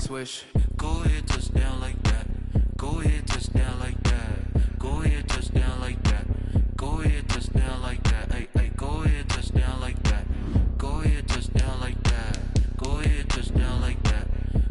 switch. Go ahead, touchdown like that. Go ahead, touchdown like that. Go ahead, touchdown like that. Go ahead, touchdown like that. Hey, hey, go ahead, touchdown like that. Go ahead, touchdown like that. Go ahead, touchdown like that.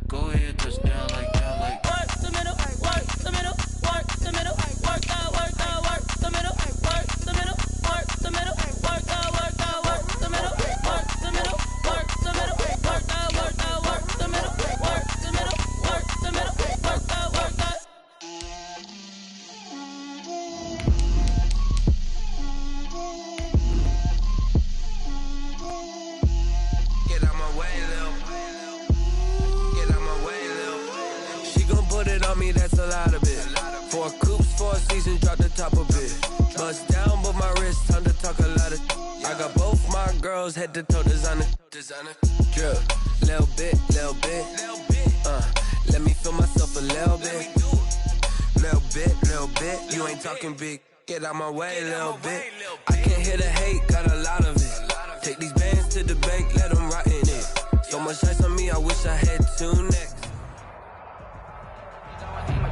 Go ahead, touchdown like that. Like work the middle, work the middle, work the middle, work out, work out, work the middle, work the middle, work the middle, work out, work out, work the middle, work the middle, work the middle, work out, work out, work the middle, work the middle, work the middle, work out, work out. get out my way, Lil. Get out my way, Lil. She gon' put it on me, that's a lot of it. 4 coops, 4 seasons, drop the top of it. Bust down, but my wrist, time to talk a lot of. I got both my girls, head to toe designer. Drip, little bit, little bit. Let me feel myself a little bit. Little bit, little bit. You ain't talking big. Get out my way, little bit. I can't hear the hate, got a lot of it. Take these bands to the bank, let them rot in it. So much ice on me, I wish I had 2 necks.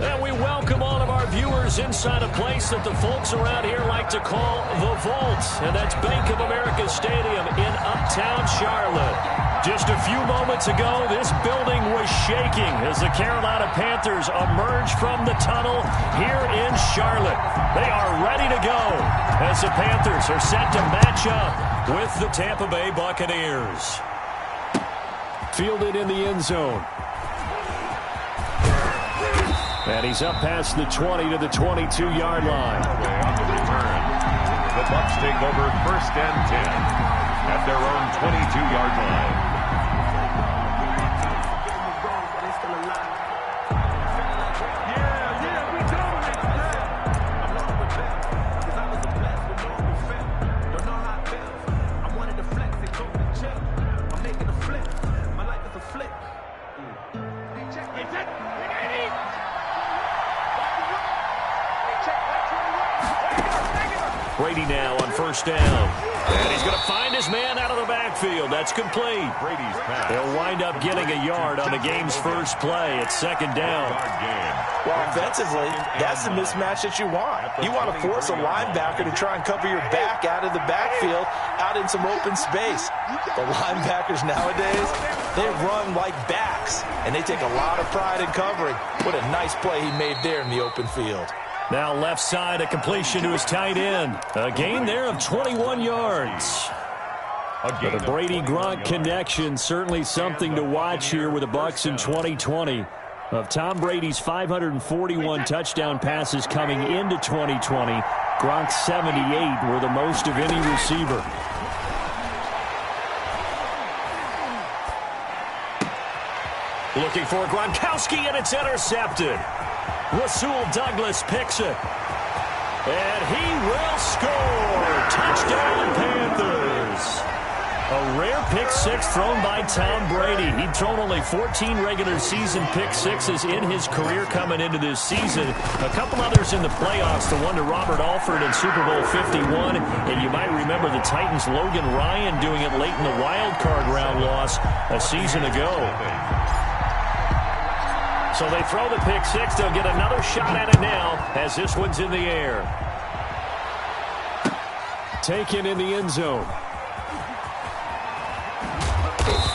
And we welcome all of our viewers inside a place that the folks around here like to call the Vault. And that's Bank of America Stadium in Uptown Charlotte. Just a few moments ago, this building was shaking as the Carolina Panthers emerged from the tunnel here in Charlotte. They are ready to go as the Panthers are set to match up with the Tampa Bay Buccaneers. Fielded in the end zone. And he's up past the 20 to the 22-yard line. On the return, the Bucs take over 1st and 10 at their own 22-yard line. Brady now on 1st down. And he's going to find his man out of the backfield. That's complete. Brady's pass. They'll wind up getting a yard on the game's first play at 2nd down. Well, offensively, that's the mismatch that you want. You want to force a linebacker to try and cover your back out of the backfield, out in some open space. The linebackers nowadays, they run like backs, and they take a lot of pride in covering. What a nice play he made there in the open field. Now left side, a completion to his tight end. A gain there of 21 yards. But a Brady-Gronk connection, certainly something to watch here with the Bucs in 2020. Of Tom Brady's 541 touchdown passes coming into 2020, Gronk's 78 were the most of any receiver. Looking for Gronkowski, and it's intercepted. Rasul Douglas picks it. And he will score. Touchdown, Panthers. A rare pick six thrown by Tom Brady. He'd thrown only 14 regular season pick sixes in his career coming into this season. A couple others in the playoffs, the one to Robert Alford in Super Bowl 51. And you might remember the Titans' Logan Ryan doing it late in the wild card round loss a season ago. So they throw the pick six. They'll get another shot at it now as this one's in the air. Taken in the end zone.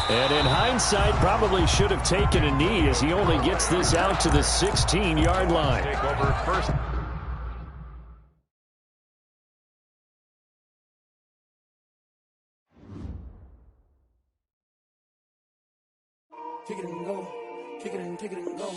And in hindsight, probably should have taken a knee as he only gets this out to the 16-yard line. Take over first. Kick it and go. Kick it and kick it and go.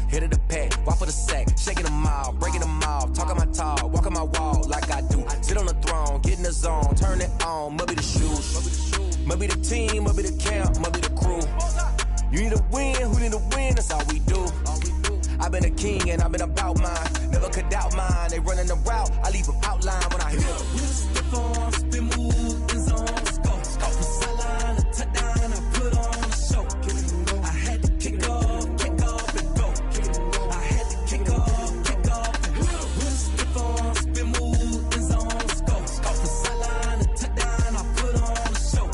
Hit of the pack, walk for the sack, shaking them all, breaking them all, talking my talk, walking my wall like I do. Sit on the throne, get in the zone, turn it on, maybe the shoes, maybe the team, maybe the camp, maybe the crew. You need a win, who need a win, that's all we do. I've been a king and I've been about mine. Never could doubt mine. They running the route, I leave them outline when I hear them. Stiff on, spin move, in zone, scope. Scope the sideline, a touchdown, I put on a show. I had to kick off and go. I had to kick off and go. Stiff on, spin move, in zone, scope. Scope the sideline, a touchdown, I put on a show.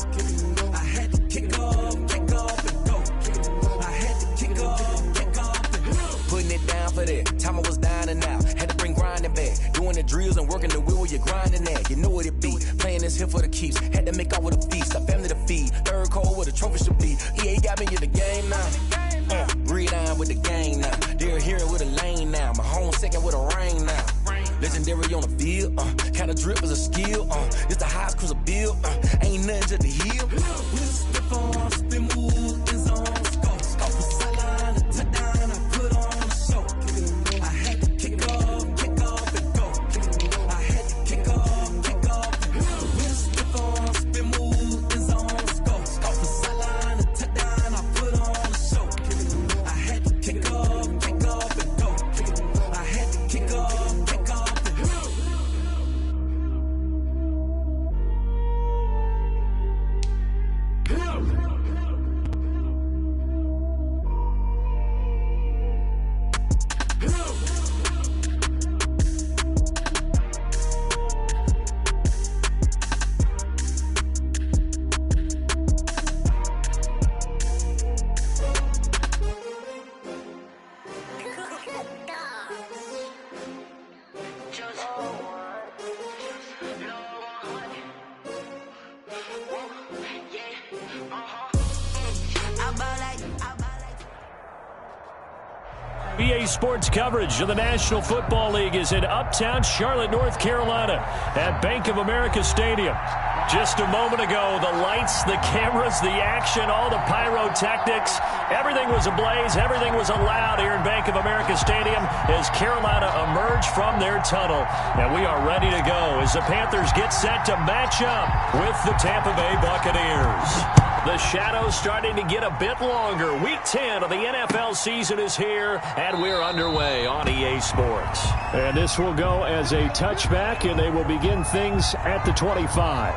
I had to kick off and go. I had to kick off and go. Putting it down for that. Time I was down and out. Had to bring grinding back. Doing the drills and working the wheel where you're grinding at. You know what it be. Playing this here for the keeps. Had to make off with a feast. A family to feed. Third cold where the trophy should be. EA got me in the game now. Breed on with the game now. They're here with a lane now. My home second with a rain now. Legendary on the field. Kind of drip is a skill. It's the highest cruiser bill. Ain't nothing to the heel. Step on, spin move, in zone, scope. Scope the sideline, a touchdown, I put on a show. I had to kick off and go. I had to kick off and go. Step on, spin move, in zone, scope. Scope the sideline, a touchdown, I put on a show. I had to kick off and go. I had to kick off and go. EA Sports coverage of the National Football League is in uptown Charlotte, North Carolina at Bank of America Stadium. Just a moment ago, the lights, the cameras, the action, all the pyrotechnics, everything was ablaze, everything was allowed here in Bank of America Stadium as Carolina emerged from their tunnel. And we are ready to go as the Panthers get set to match up with the Tampa Bay Buccaneers. The shadows starting to get a bit longer. Week 10 of the NFL season is here, and we're underway on EA Sports. And this will go as a touchback, and they will begin things at the 25.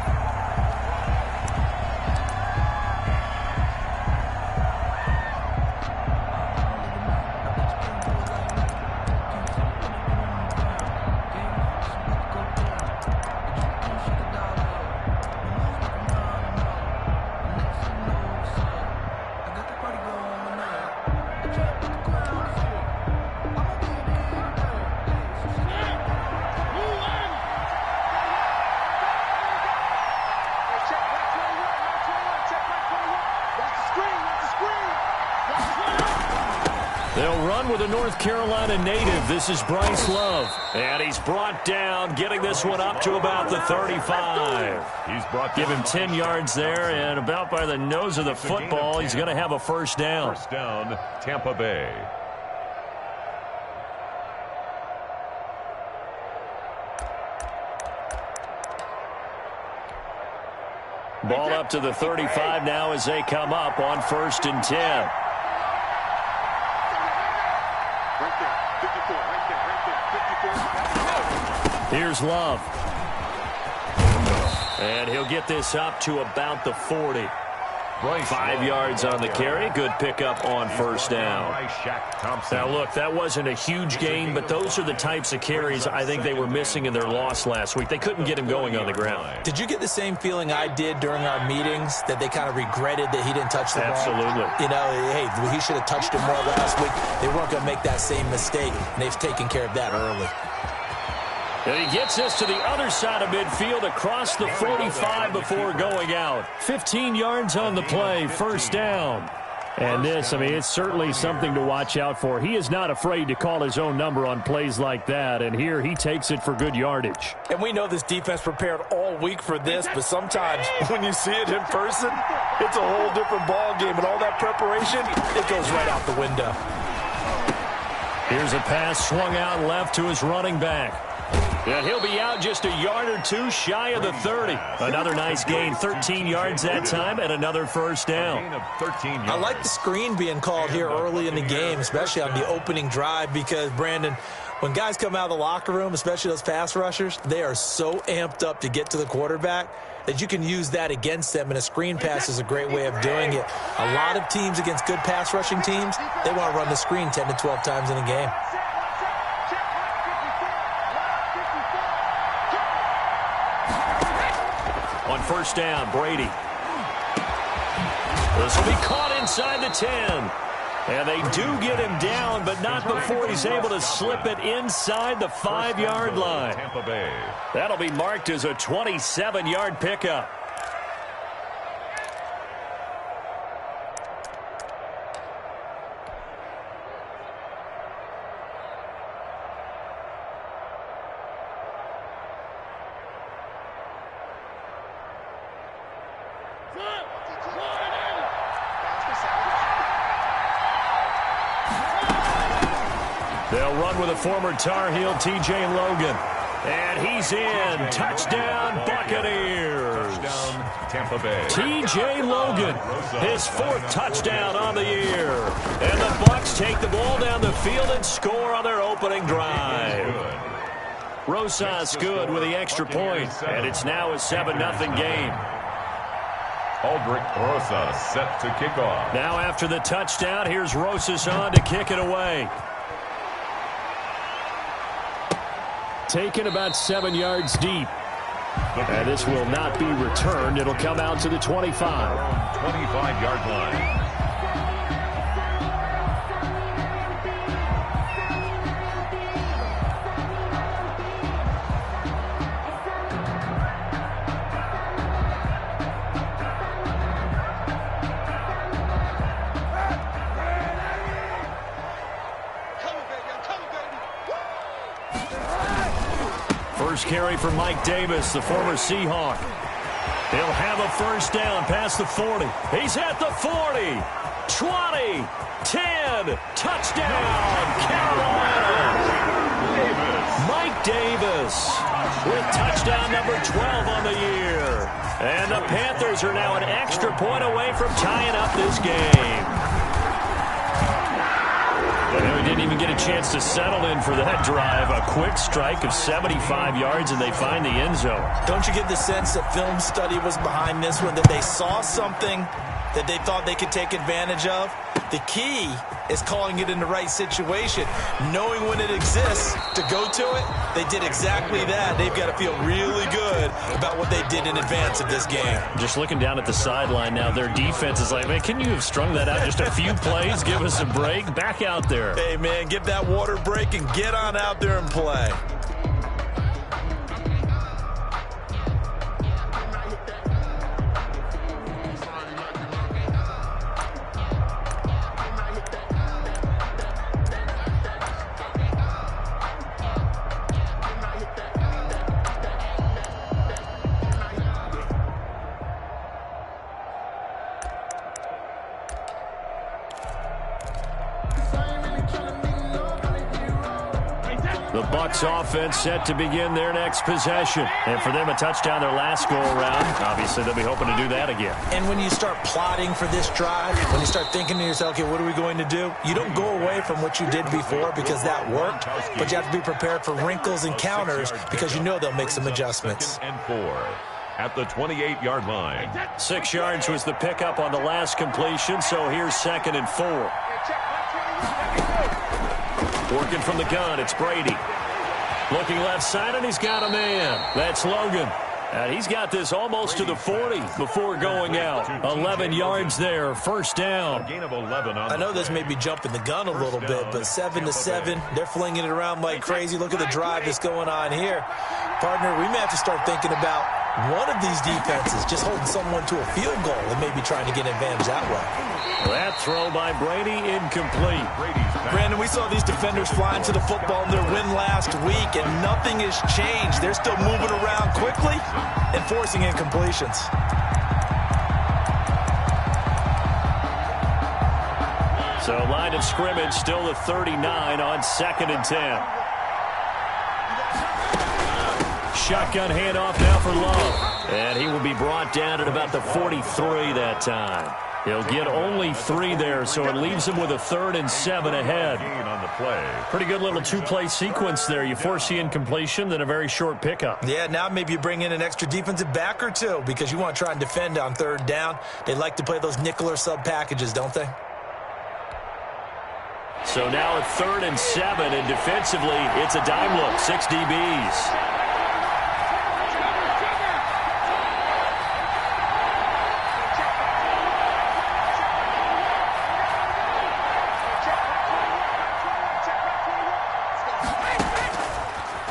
They'll run with a North Carolina native. This is Bryce Love. And he's brought down, getting this one up to about the 35. Give him 10 yards there, and about by the nose of the football, he's going to have a first down. First down, Tampa Bay. Ball up to the 35 now as they come up on 1st and 10. Here's Love. And he'll get this up to about the 40. 5 yards on the carry. Good pickup on first down. Now, look, that wasn't a huge gain, but those are the types of carries I think they were missing in their loss last week. They couldn't get him going on the ground. Did you get the same feeling I did during our meetings, that they kind of regretted that he didn't touch the ball? Absolutely. You know, hey, he should have touched it more last week. They weren't going to make that same mistake, and they've taken care of that early. And he gets us to the other side of midfield across the 45 before going out. 15 yards on the play, first down. And this, I mean, it's certainly something to watch out for. He is not afraid to call his own number on plays like that, and here he takes it for good yardage. And we know this defense prepared all week for this, but sometimes when you see it in person, it's a whole different ball game, and all that preparation, it goes right out the window. Here's a pass swung out left to his running back. And he'll be out just a yard or two shy of the 30. Another nice gain, 13 yards that time, and another first down. I like the screen being called here early in the game, especially on the opening drive, because, Brandon, when guys come out of the locker room, especially those pass rushers, they are so amped up to get to the quarterback that you can use that against them, and a screen pass is a great way of doing it. A lot of teams against good pass rushing teams, they want to run the screen 10 to 12 times in a game. On first down, Brady. This will be caught inside the 10. And they do get him down, but not before he's able to slip it inside the 5-yard line. That'll be marked as a 27-yard pickup. They'll run with a former Tar Heel, T.J. Logan. And he's in. Touchdown, Buccaneers. Touchdown, Tampa Bay. T.J. Logan, his 4th touchdown on the year. And the Bucs take the ball down the field and score on their opening drive. Rosas good with the extra point, and it's now a 7-0 game. Aldrich Rosas set to kick off. Now after the touchdown, here's Rosas on to kick it away. Taken about 7 yards deep. And this will not be returned. It'll come out to the 25. 25-yard line. First carry for Mike Davis, the former Seahawk. He'll have a first down past the 40. He's at the 40, 20, 10, touchdown, Carolina. Mike Davis with touchdown number 12 on the year. And the Panthers are now an extra point away from tying up this game. They didn't even get a chance to settle in for that drive. A quick strike of 75 yards, and they find the end zone. Don't you get the sense that film study was behind this one, that they saw something that they thought they could take advantage of? The key is calling it in the right situation, knowing when it exists to go to it. They did exactly that. They've got to feel really good about what they did in advance of this game. Just looking down at the sideline now, their defense is like, man, can you have strung that out just a few plays? Give us a break. Back out there. Hey, man, give that water break and get on out there and play. The Bucs offense set to begin their next possession. And for them, a touchdown their last go-around. Obviously, they'll be hoping to do that again. And when you start plotting for this drive, when you start thinking to yourself, okay, what are we going to do? You don't go away from what you did before because that worked, but you have to be prepared for wrinkles and counters because you know they'll make some adjustments. And 4 at the 28-yard line. 6 yards was the pickup on the last completion, so here's 2nd and 4. Working from the gun, it's Brady. Looking left side, and he's got a man. That's Logan. And he's got this almost to the 40 before going out. 11 yards there, first down. I know this may be jumping the gun a little bit, but 7-7, they're flinging it around like crazy. Look at the drive that's going on here. Partner, we may have to start thinking about one of these defenses just holding someone to a field goal and maybe trying to get an advantage that way. That throw by Brady incomplete. Brandon, we saw these defenders flying to the football in their win last week, and nothing has changed. They're still moving around quickly and forcing incompletions. So line of scrimmage still at 39 on 2nd and 10. shotgun handoff now for Love. And he will be brought down at about the 43 that time. He'll get only 3 there, so it leaves him with a 3rd and 7 ahead. On the play. Pretty good little 2-play sequence there. You force the incompletion, then a very short pickup. Yeah, now maybe you bring in an extra defensive back or 2 because you want to try and defend on 3rd down. They like to play those nickel or sub packages, don't they? So now a 3rd and 7, and defensively, it's a dime look, 6 DBs.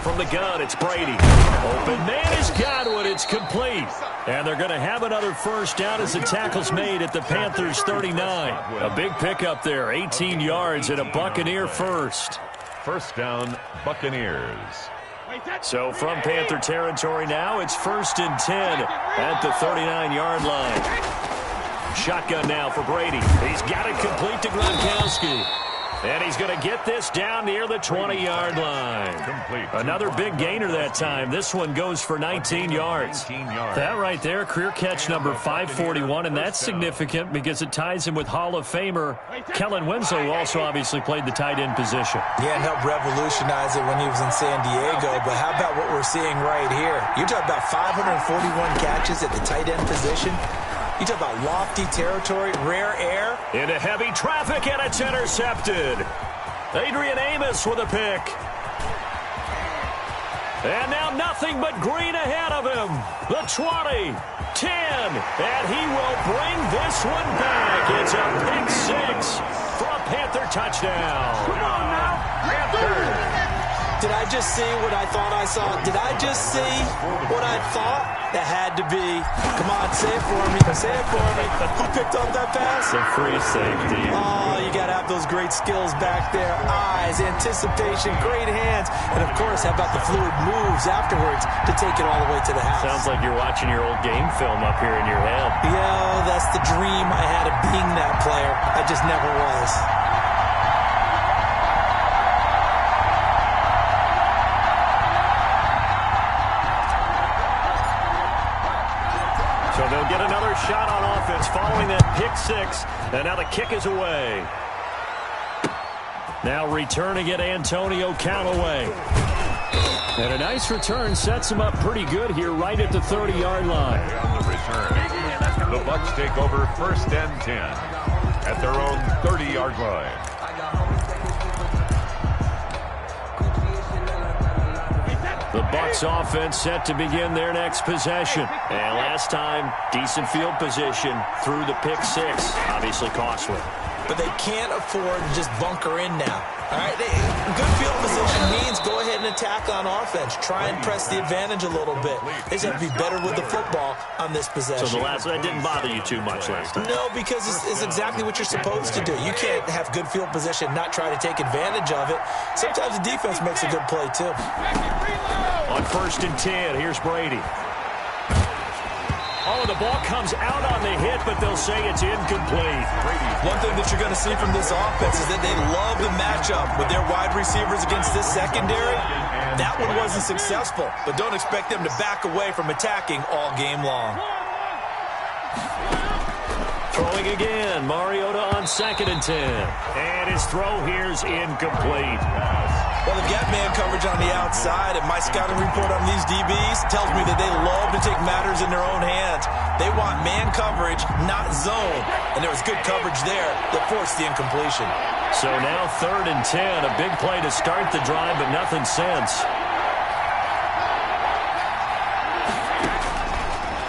From the gun, it's Brady. Open man has got it. It's complete. And they're going to have another first down as the tackle's made at the Panthers' 39. A big pickup there, 18 yards and a Buccaneer first. First down, Buccaneers. So from Panther territory now, it's 1st and 10 at the 39-yard line. Shotgun now for Brady. He's got it complete to Gronkowski. And he's going to get this down near the 20-yard line. Complete. Another big gainer that time. This one goes for 19 yards. That right there, career catch number 541, and that's significant because it ties him with Hall of Famer Kellen Winslow, who also obviously played the tight end position. Yeah, and helped revolutionize it when he was in San Diego. But how about what we're seeing right here? You're talking about 541 catches at the tight end position. You talk about lofty territory, rare air. Into heavy traffic, and it's intercepted. Adrian Amos with a pick. And now nothing but green ahead of him. The 20, 10, and he will bring this one back. It's a pick 6 for a Panther touchdown. Come on now, Panthers. Did I just see what I thought I saw? Did I just see what I thought? That had to be. Come on, say it for me. Say it for me. Who picked up that pass? The free safety. Oh, you got to have those great skills back there. Eyes, anticipation, great hands. And, of course, how about the fluid moves afterwards to take it all the way to the house? Sounds like you're watching your old game film up here in your head. Yeah, that's the dream I had of being that player. I just never was. So they'll get another shot on offense following that pick 6. And now the kick is away. Now returning it, Antonio Callaway. And a nice return sets him up pretty good here right at the 30-yard line. On the return, the Bucs take over 1st and 10 at their own 30-yard line. The Bucs offense set to begin their next possession. And last time, decent field position through the pick 6. Obviously costly. But they can't afford to just bunker in now. All right, good field position means go ahead and attack on offense. Try and press the advantage a little bit. They just have to be better with the football on this possession. So that didn't bother you too much last time? No, because it's exactly what you're supposed to do. You can't have good field position, not try to take advantage of it. Sometimes the defense makes a good play, too. On 1st and 10, here's Brady. Oh, the ball comes out on the hit, but they'll say it's incomplete. One thing that you're going to see from this offense is that they love the matchup with their wide receivers against this secondary. That one wasn't successful, but don't expect them to back away from attacking all game long. Throwing again, Mariota on 2nd and 10. And his throw here's incomplete. Well, they've got man coverage on the outside, and my scouting report on these DBs tells me that they love to take matters in their own hands. They want man coverage, not zone. And there was good coverage there that forced the incompletion. So now 3rd and 10, a big play to start the drive, but nothing since.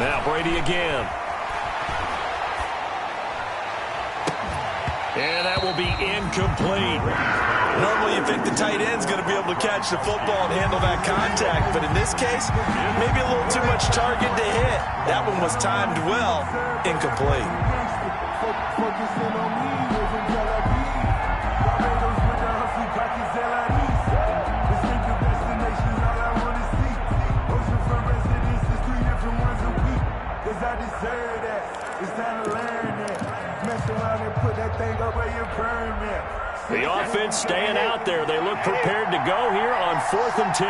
Now Brady again. And that will be incomplete. Normally you think the tight end's going to be able to catch the football and handle that contact, but in this case, maybe a little too much target to hit. That one was timed well, incomplete. The offense staying out there. They look prepared to go here on 4th and 10.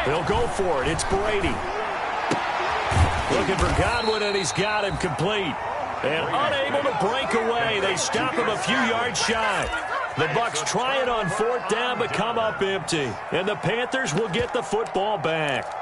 They'll go for it. It's Brady. Looking for Godwin, and he's got him complete. And unable to break away. They stop him a few yards shy. The Bucs try it on 4th down, but come up empty. And the Panthers will get the football back.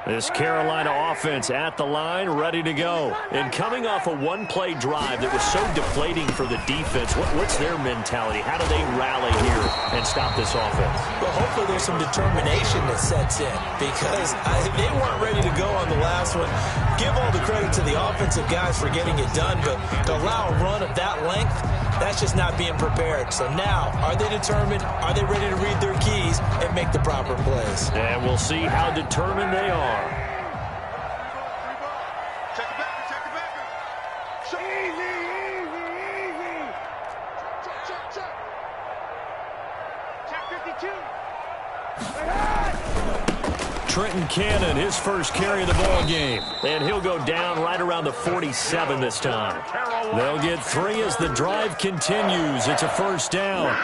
This Carolina offense at the line, ready to go. And coming off a one-play drive that was so deflating for the defense, what's their mentality? How do they rally here and stop this offense? Well, hopefully there's some determination that sets in because they weren't ready to go on the last one. Give all the credit to the offensive guys for getting it done, but to allow a run of that length, that's just not being prepared. So now, are they determined? Are they ready to read their keys and make the proper plays? And we'll see how determined they are. Check it back. Easy. Check 52. Trenton Cannon, his first carry of the ball game. And he'll go down right around the 47 this time. They'll get 3 as the drive continues. It's a first down.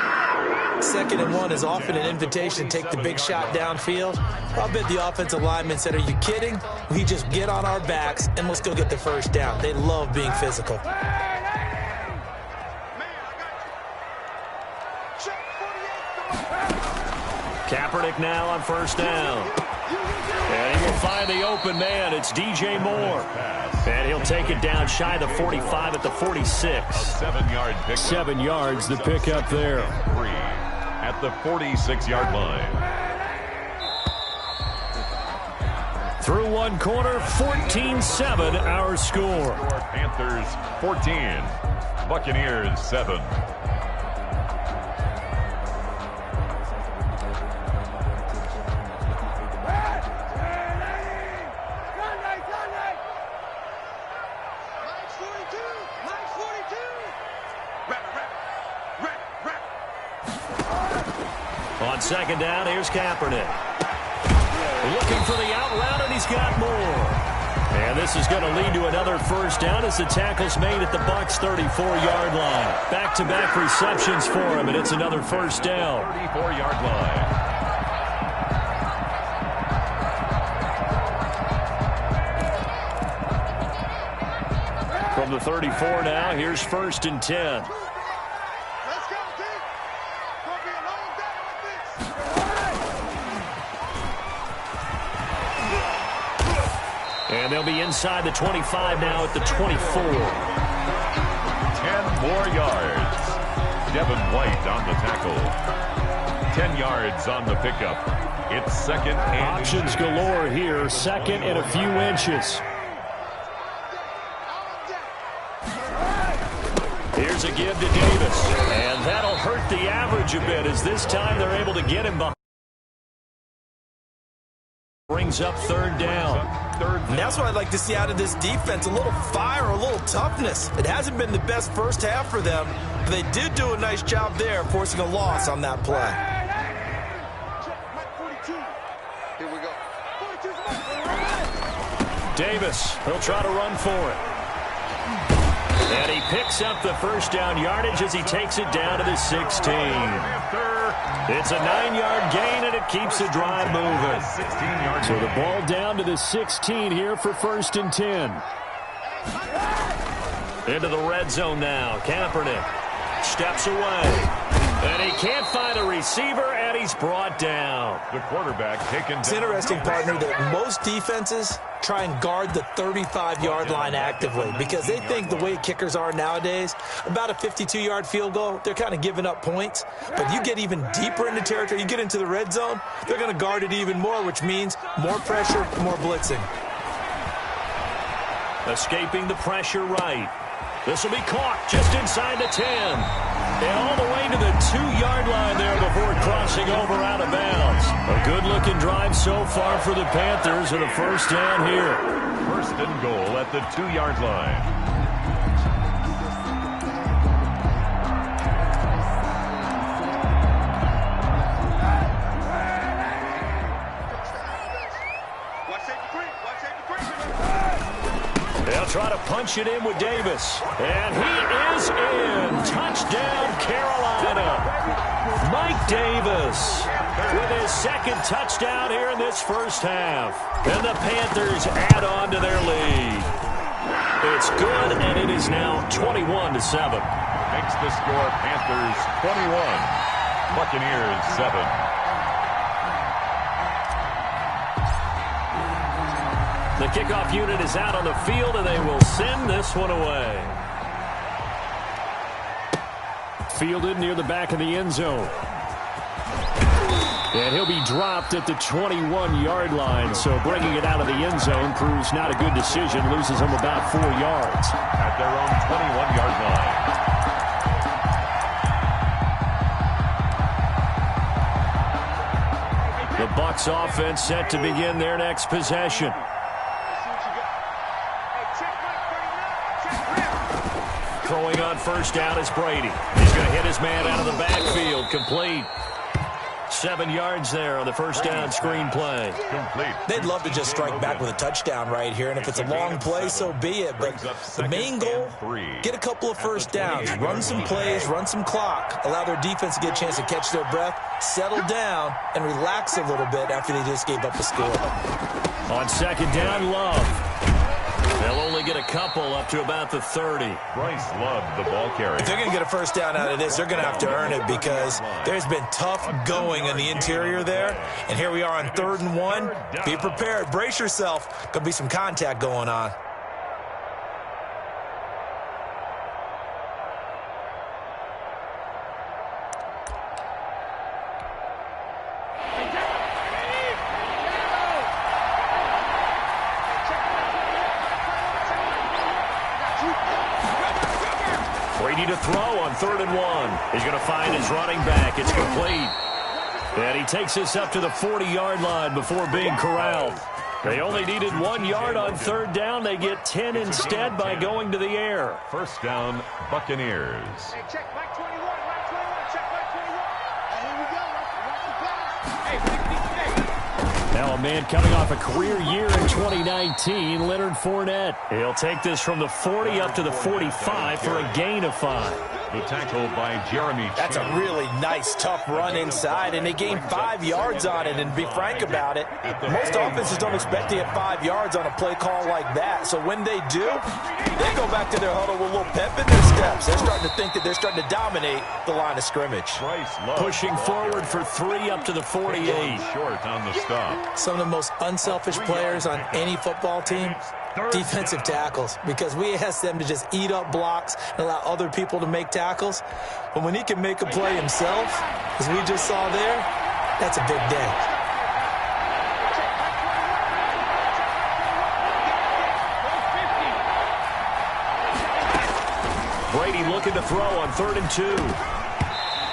2nd and 1 is often an invitation to take the big shot downfield. I'll bet the offensive lineman said, are you kidding? We just get on our backs and let's go get the first down. They love being physical. Kaepernick now on first down. And he will find the open man. It's DJ Moore. And he'll take it down shy of the 45 at the 46. 7-yard pick. 7 yards the pickup there. 3 at the 46-yard line. Through one quarter, 14-7 our score. Panthers 14, Buccaneers 7. On 2nd down, here's Kaepernick. Looking for the out route, and he's got more. And this is going to lead to another first down as the tackle's made at the Bucs' 34-yard line. Back-to-back receptions for him, and it's another first down. 34-yard line. From the 34 now, here's 1st and 10. And they'll be inside the 25 now at the 24. 10 more yards. Devin White on the tackle. 10 yards on the pickup. It's 2nd and options galore here. 2nd and a few inches. Here's a give to Davis. And that'll hurt the average a bit as this time they're able to get him behind. Brings up 3rd down. And that's what I'd like to see out of this defense, a little fire, a little toughness. It hasn't been the best first half for them, but they did do a nice job there, forcing a loss on that play. Here we go. Davis, he'll try to run for it. And he picks up the first down yardage as he takes it down to the 16. It's a 9-yard gain, and it keeps the drive moving. So the ball down to the 16 here for 1st and 10. Into the red zone now. Kaepernick steps away. And he can't find a receiver, and he's brought down. The quarterback taken down. It's interesting, partner, that most defenses try and guard the 35-yard line actively because they think the way kickers are nowadays, about a 52-yard field goal, they're kind of giving up points. But you get even deeper into territory, you get into the red zone, they're going to guard it even more, which means more pressure, more blitzing. Escaping the pressure right. This will be caught just inside the 10. And all the way to the 2-yard line there before crossing over out of bounds. A good-looking drive so far for the Panthers and a first down here. 1st and goal at the 2-yard line. try to punch it in with Davis. And he is in. Touchdown, Carolina. Mike Davis with his second touchdown here in this first half. And the Panthers add on to their lead. It's good, and it is now 21-7. Makes the score Panthers 21, Buccaneers 7. The kickoff unit is out on the field, and they will send this one away. Fielded near the back of the end zone. And he'll be dropped at the 21-yard line, so bringing it out of the end zone proves not a good decision. Loses him about 4 yards. At their own 21-yard line. The Bucs offense set to begin their next possession. Throwing on first down is Brady. He's going to hit his man out of the backfield. Complete. 7 yards there on the first down screen play. Complete. They'd love to just strike back with a touchdown right here, and if it's a long play, so be it. But the main goal, get a couple of first downs, run some plays, run some clock, allow their defense to get a chance to catch their breath, settle down, and relax a little bit after they just gave up a score. On second down, Love. They'll only get a couple up to about the 30. Bryce Love, the ball carrier. If they're going to get a first down out of this, they're going to have to earn it because there's been tough going in the interior there. And here we are on 3rd and 1. Be prepared. Brace yourself. Going to be some contact going on. Brady to throw on 3rd and 1. He's going to find his running back. It's complete. And he takes this up to the 40-yard line before being corralled. They only needed 1 yard on 3rd down. They get 10 instead by going to the air. First down, Buccaneers. Hey, check back 21, back 21, check back 21. Here we go, watch the pass. Hey, Now a man coming off a career year in 2019, Leonard Fournette. He'll take this from the 40 up to the 45 for a gain of 5. The tackle by Jeremy. That's a really nice, tough run inside, and they gained 5 yards on it. And to be frank about it, most offenses don't expect to get 5 yards on a play call like that. So when they do, they go back to their huddle with a little pep in their steps. They're starting to think that they're starting to dominate the line of scrimmage. Pushing forward for 3 up to the 48. Short on the stop. Some of the most unselfish players on any football team, defensive tackles, because we ask them to just eat up blocks and allow other people to make tackles. But when he can make a play himself, as we just saw there, that's a big day. Brady looking to throw on 3rd and 2.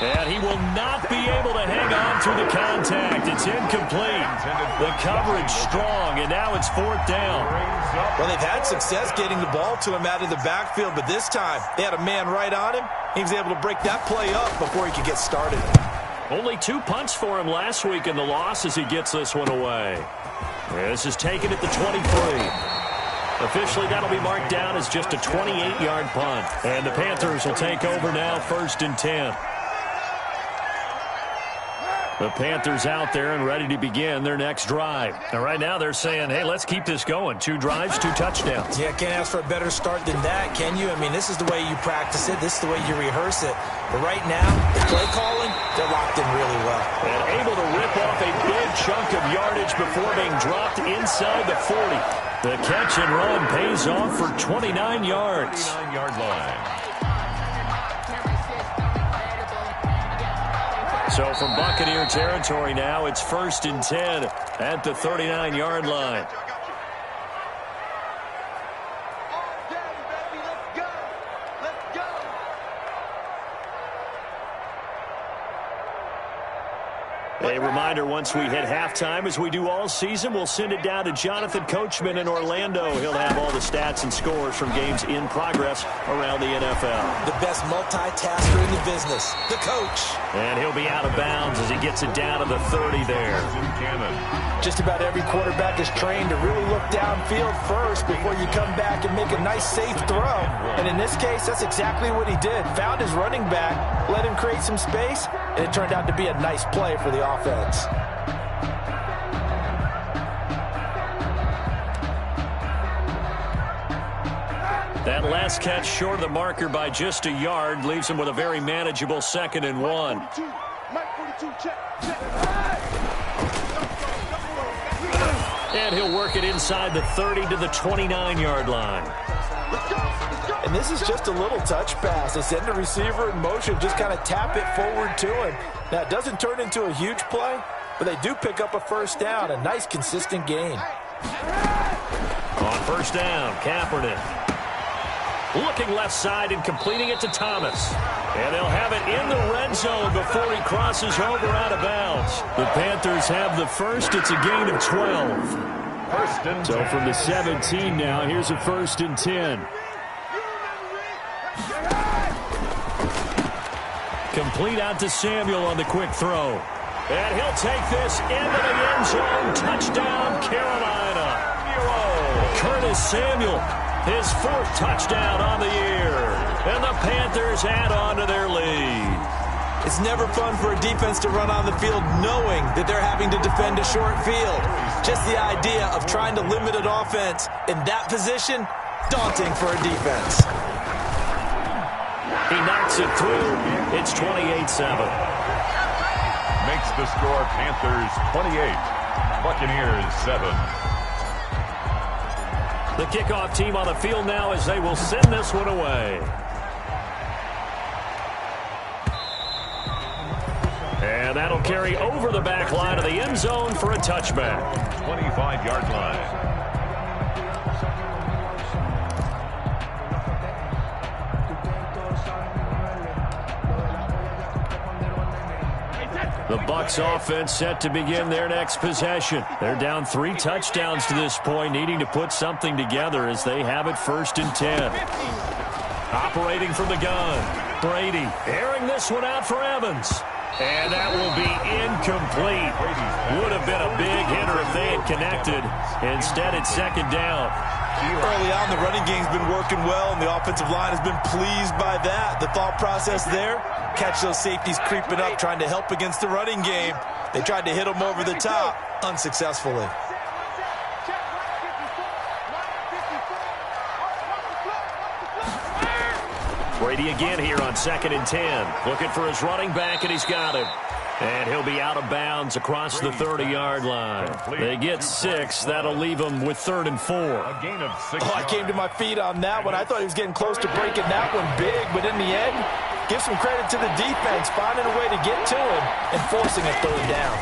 And he will not be able to hang on through the contact. It's incomplete. The coverage strong, and now it's 4th down. Well, they've had success getting the ball to him out of the backfield, but this time they had a man right on him. He was able to break that play up before he could get started. Only 2 punts for him last week in the loss as he gets this one away. This is taken at the 23. Officially, that'll be marked down as just a 28-yard punt. And the Panthers will take over now, 1st and 10. The Panthers out there and ready to begin their next drive. Now, right now, they're saying, hey, let's keep this going. 2 drives, 2 touchdowns. Yeah, can't ask for a better start than that, can you? I mean, this is the way you practice it. This is the way you rehearse it. But right now, the play calling, they're locked in really well. And able to rip off a big chunk of yardage before being dropped inside the 40. The catch and run pays off for 29 yards. 29-yard line. So from Buccaneer territory now, it's 1st and 10 at the 39-yard line. A reminder, once we hit halftime, as we do all season, we'll send it down to Jonathan Coachman in Orlando. He'll have all the stats and scores from games in progress around the NFL. The best multitasker in the business, the coach. And he'll be out of bounds as he gets it down to the 30 there. Just about every quarterback is trained to really look downfield first before you come back and make a nice, safe throw. And in this case, that's exactly what he did. Found his running back, let him create some space, and it turned out to be a nice play for the offense. That last catch short of the marker by just a yard leaves him with a very manageable 2nd and 1. And he'll work it inside the 30 to the 29-yard line. And this is just a little touch pass. They send the receiver in motion, just kind of tap it forward to him. Now, it doesn't turn into a huge play, but they do pick up a first down, a nice, consistent gain. On first down, Kaepernick. Looking left side and completing it to Thomas. And they'll have it in the red zone before he crosses over out of bounds. The Panthers have the first. It's a gain of 12. So from the 17 now, here's a 1st and 10. Complete out to Samuel on the quick throw. And he'll take this into the end zone. Touchdown, Carolina. Curtis Samuel, his 4th touchdown on the year. And the Panthers add on to their lead. It's never fun for a defense to run on the field knowing that they're having to defend a short field. Just the idea of trying to limit an offense in that position, daunting for a defense. He knocks it through. It's 28-7. Makes the score Panthers 28, Buccaneers 7. The kickoff team on the field now as they will send this one away. And that'll carry over the back line of the end zone for a touchback. 25-yard line. The Bucs offense set to begin their next possession. They're down 3 touchdowns to this point, needing to put something together as they have it 1st and 10. Operating from the gun, Brady airing this one out for Evans. And that will be incomplete. Would have been a big hitter if they had connected. Instead, it's 2nd down. Early on, the running game's been working well, and the offensive line has been pleased by that. The thought process there, catch those safeties creeping up, trying to help against the running game. They tried to hit them over the top, unsuccessfully. Brady again here on 2nd and 10. Looking for his running back, and he's got him. And he'll be out of bounds across the 30-yard line. They get 6. That'll leave him with 3rd and 4. A gain of 6. I came to my feet on that one. I thought he was getting close to breaking that one big, but in the end, give some credit to the defense, finding a way to get to him and forcing a 3rd down.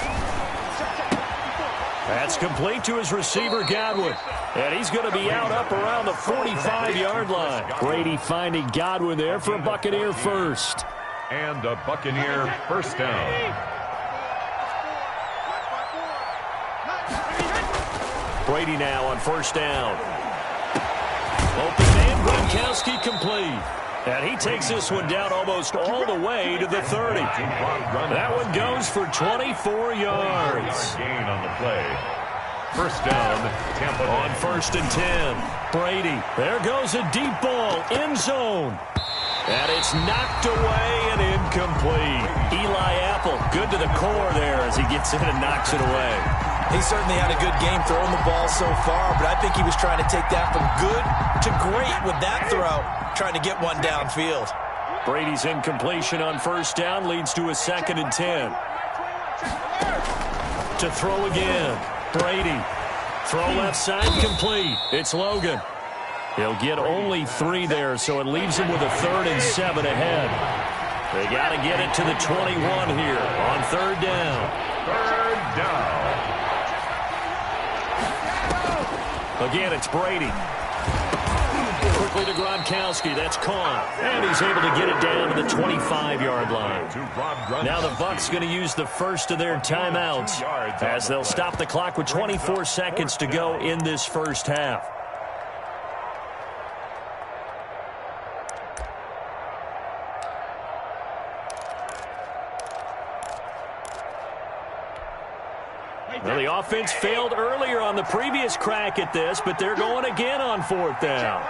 That's complete to his receiver, Godwin. And he's going to be out up around the 45-yard line. Brady finding Godwin there for a Buccaneer first. And a Buccaneer first down. Brady now on first down. Open man, Gronkowski complete. And he takes this one down almost all the way to the 30. That one goes for 24 yards. Gain on the play. First down, Tampa Bay. On 1st and 10. Brady. There goes a deep ball. End zone. And it's knocked away and incomplete. Eli Apple, good to the core there as he gets in and knocks it away. He certainly had a good game throwing the ball so far, but I think he was trying to take that from good to great with that throw, trying to get one downfield. Brady's incompletion on first down leads to a 2nd and 10. To throw again. Brady. Throw left side complete. It's Logan. He'll get only 3 there, so it leaves him with a 3rd and 7 ahead. They got to get it to the 21 here on 3rd down. 3rd down. Again, it's Brady. quickly to Gronkowski. That's caught. And he's able to get it down to the 25-yard line. Now the Bucs going to use the first of their timeouts as they'll stop the clock with 24 seconds to go in this first half. Well, the offense failed earlier on the previous crack at this, but they're going again on fourth down.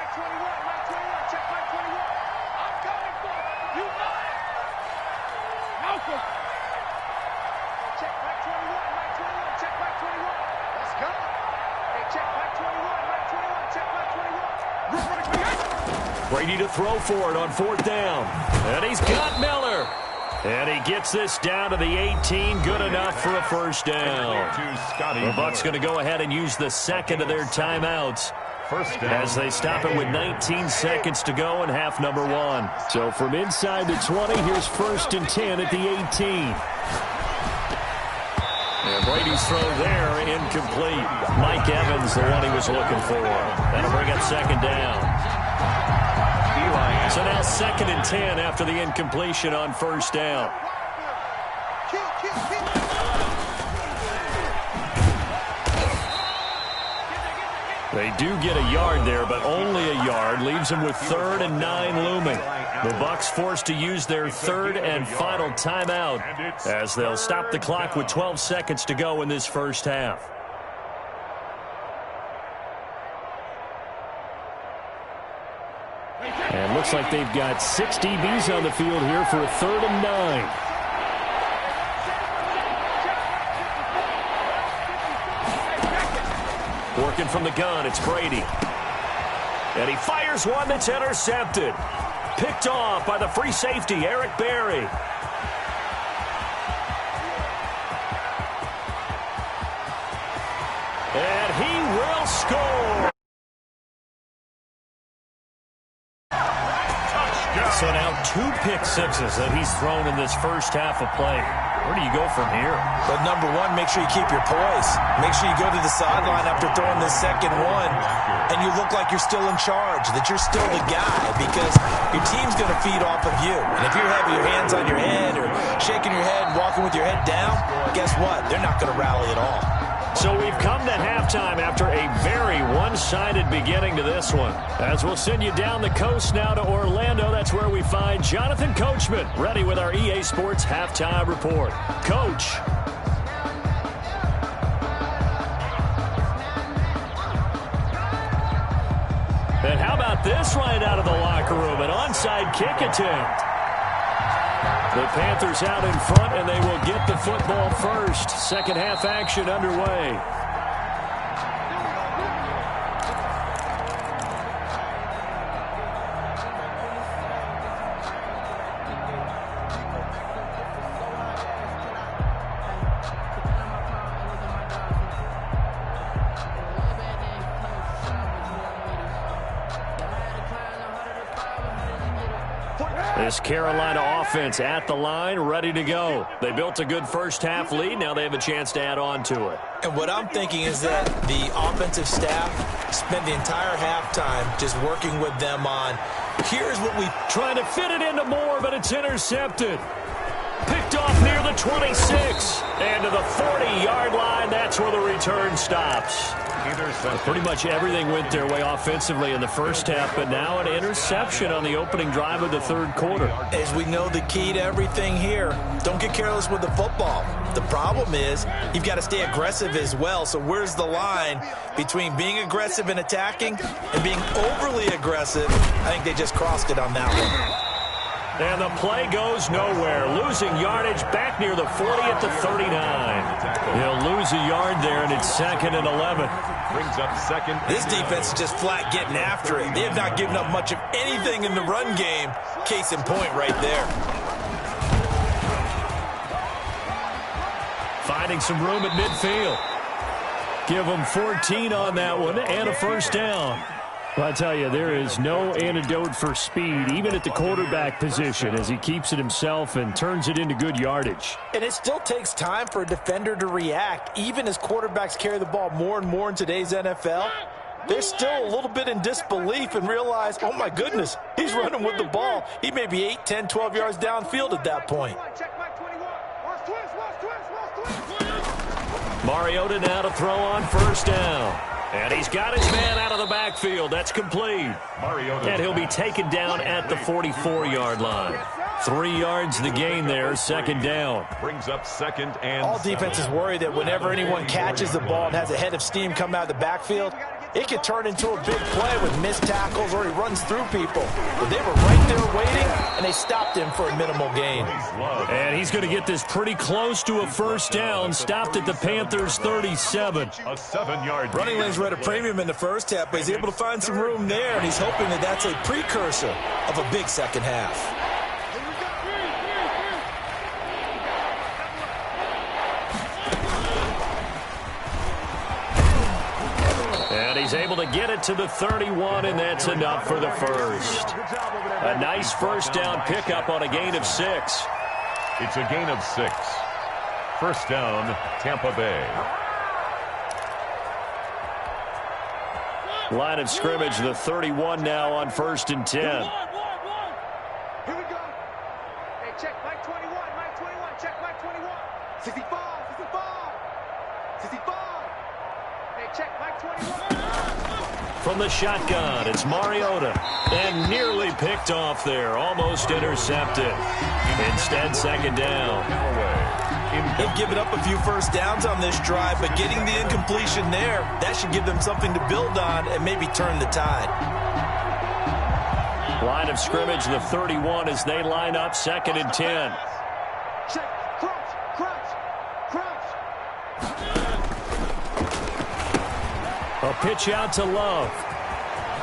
Brady to throw for it on fourth down. And he's got Miller. And he gets this down to the 18, good enough for a first down. The Bucs going to go ahead and use the second of their timeouts as they stop it with 19 seconds to go in half number one. So from inside the 20, here's first and 10 at the 18. And Brady's throw there, incomplete. Mike Evans, the one he was looking for. That'll bring up second down. So now second and 10 after the incompletion on first down. They do get a yard there, but only a yard. Leaves them with 3rd and 9 looming. The Bucs forced to use their third and final timeout as they'll stop the clock with 12 seconds to go in this first half. And looks like they've got 6 DBs on the field here for a 3rd and 9. Working from the gun, it's Brady. And he fires one that's intercepted. Picked off by the free safety, Eric Berry. And he will score. So now 2 pick sixes that he's thrown in this first half of play. Where do you go from here? But number one, make sure you keep your poise. Make sure you go to the sideline after throwing this second one, and you look like you're still in charge, that you're still the guy, because your team's going to feed off of you. And if you're having your hands on your head or shaking your head and walking with your head down, guess what? They're not going to rally at all. So we've come to halftime after a very one-sided beginning to this one. As we'll send you down the coast now to Orlando, that's where we find Jonathan Coachman, ready with our EA Sports Halftime Report. Coach. And how about this right out of the locker room? An onside kick attempt. The Panthers out in front, and they will get the football first. Second half action underway. This Carolina offense at the line, ready to go. They built a good first half lead. Now they have a chance to add on to it. And what I'm thinking is that the offensive staff spent the entire halftime just working with them on, here's what we... Trying to fit it into Moore, but it's intercepted. Picked off near the 26. And to the 40-yard line, that's where the return stops. Pretty much everything went their way offensively in the first half, but now an interception on the opening drive of the third quarter. As we know, the key to everything here, don't get careless with the football. The problem is you've got to stay aggressive as well. So where's the line between being aggressive and attacking and being overly aggressive? I think they just crossed it on that one. And the play goes nowhere. Losing yardage back near the 40 at the 39. He'll lose a yard there, and it's 2nd and 11. Brings up second. This defense is just flat getting after it. They have not given up much of anything in the run game. Case in point right there. Finding some room at midfield. Give them 14 on that one and a first down. Well, I tell you, there is no antidote for speed, even at the quarterback position, as he keeps it himself and turns it into good yardage. And it still takes time for a defender to react, even as quarterbacks carry the ball more and more in today's NFL. they're still a little bit in disbelief and realize, oh my goodness, he's running with the ball. He may be 8, 10, 12 yards downfield at that point. Mariota now to throw on first down. And he's got his man out of the backfield. That's complete. And he'll be taken down at the 44-yard line. 3 yards the gain there, second down. Brings up second and all defenses worry that whenever anyone catches the ball and has a head of steam come out of the backfield, it could turn into a big play with missed tackles or he runs through people. But they were right there waiting, and they stopped him for a minimal gain. And he's going to get this pretty close to a first down, stopped at the Panthers' 37. a 7-yard Running lanes were at a premium in the first half, but he's able to find some room there, and he's hoping that that's a precursor of a big second half. And he's able to get it to the 31, and that's enough for the first. A nice first down pickup on a gain of 6. It's a gain of 6. First down, Tampa Bay. Line of scrimmage, the 31 now on first and 10. Here we go. Hey, check Mike 21, Mike 21, check Mike 21. 65, 65, 65. Hey, check Mike 21. From the shotgun, it's Mariota. And nearly picked off there, almost intercepted. Instead, second down. They've given up a few first downs on this drive, but getting the incompletion there, that should give them something to build on and maybe turn the tide. Line of scrimmage, the 31 as they line up, second and 10. Check, crouch. A pitch out to Love.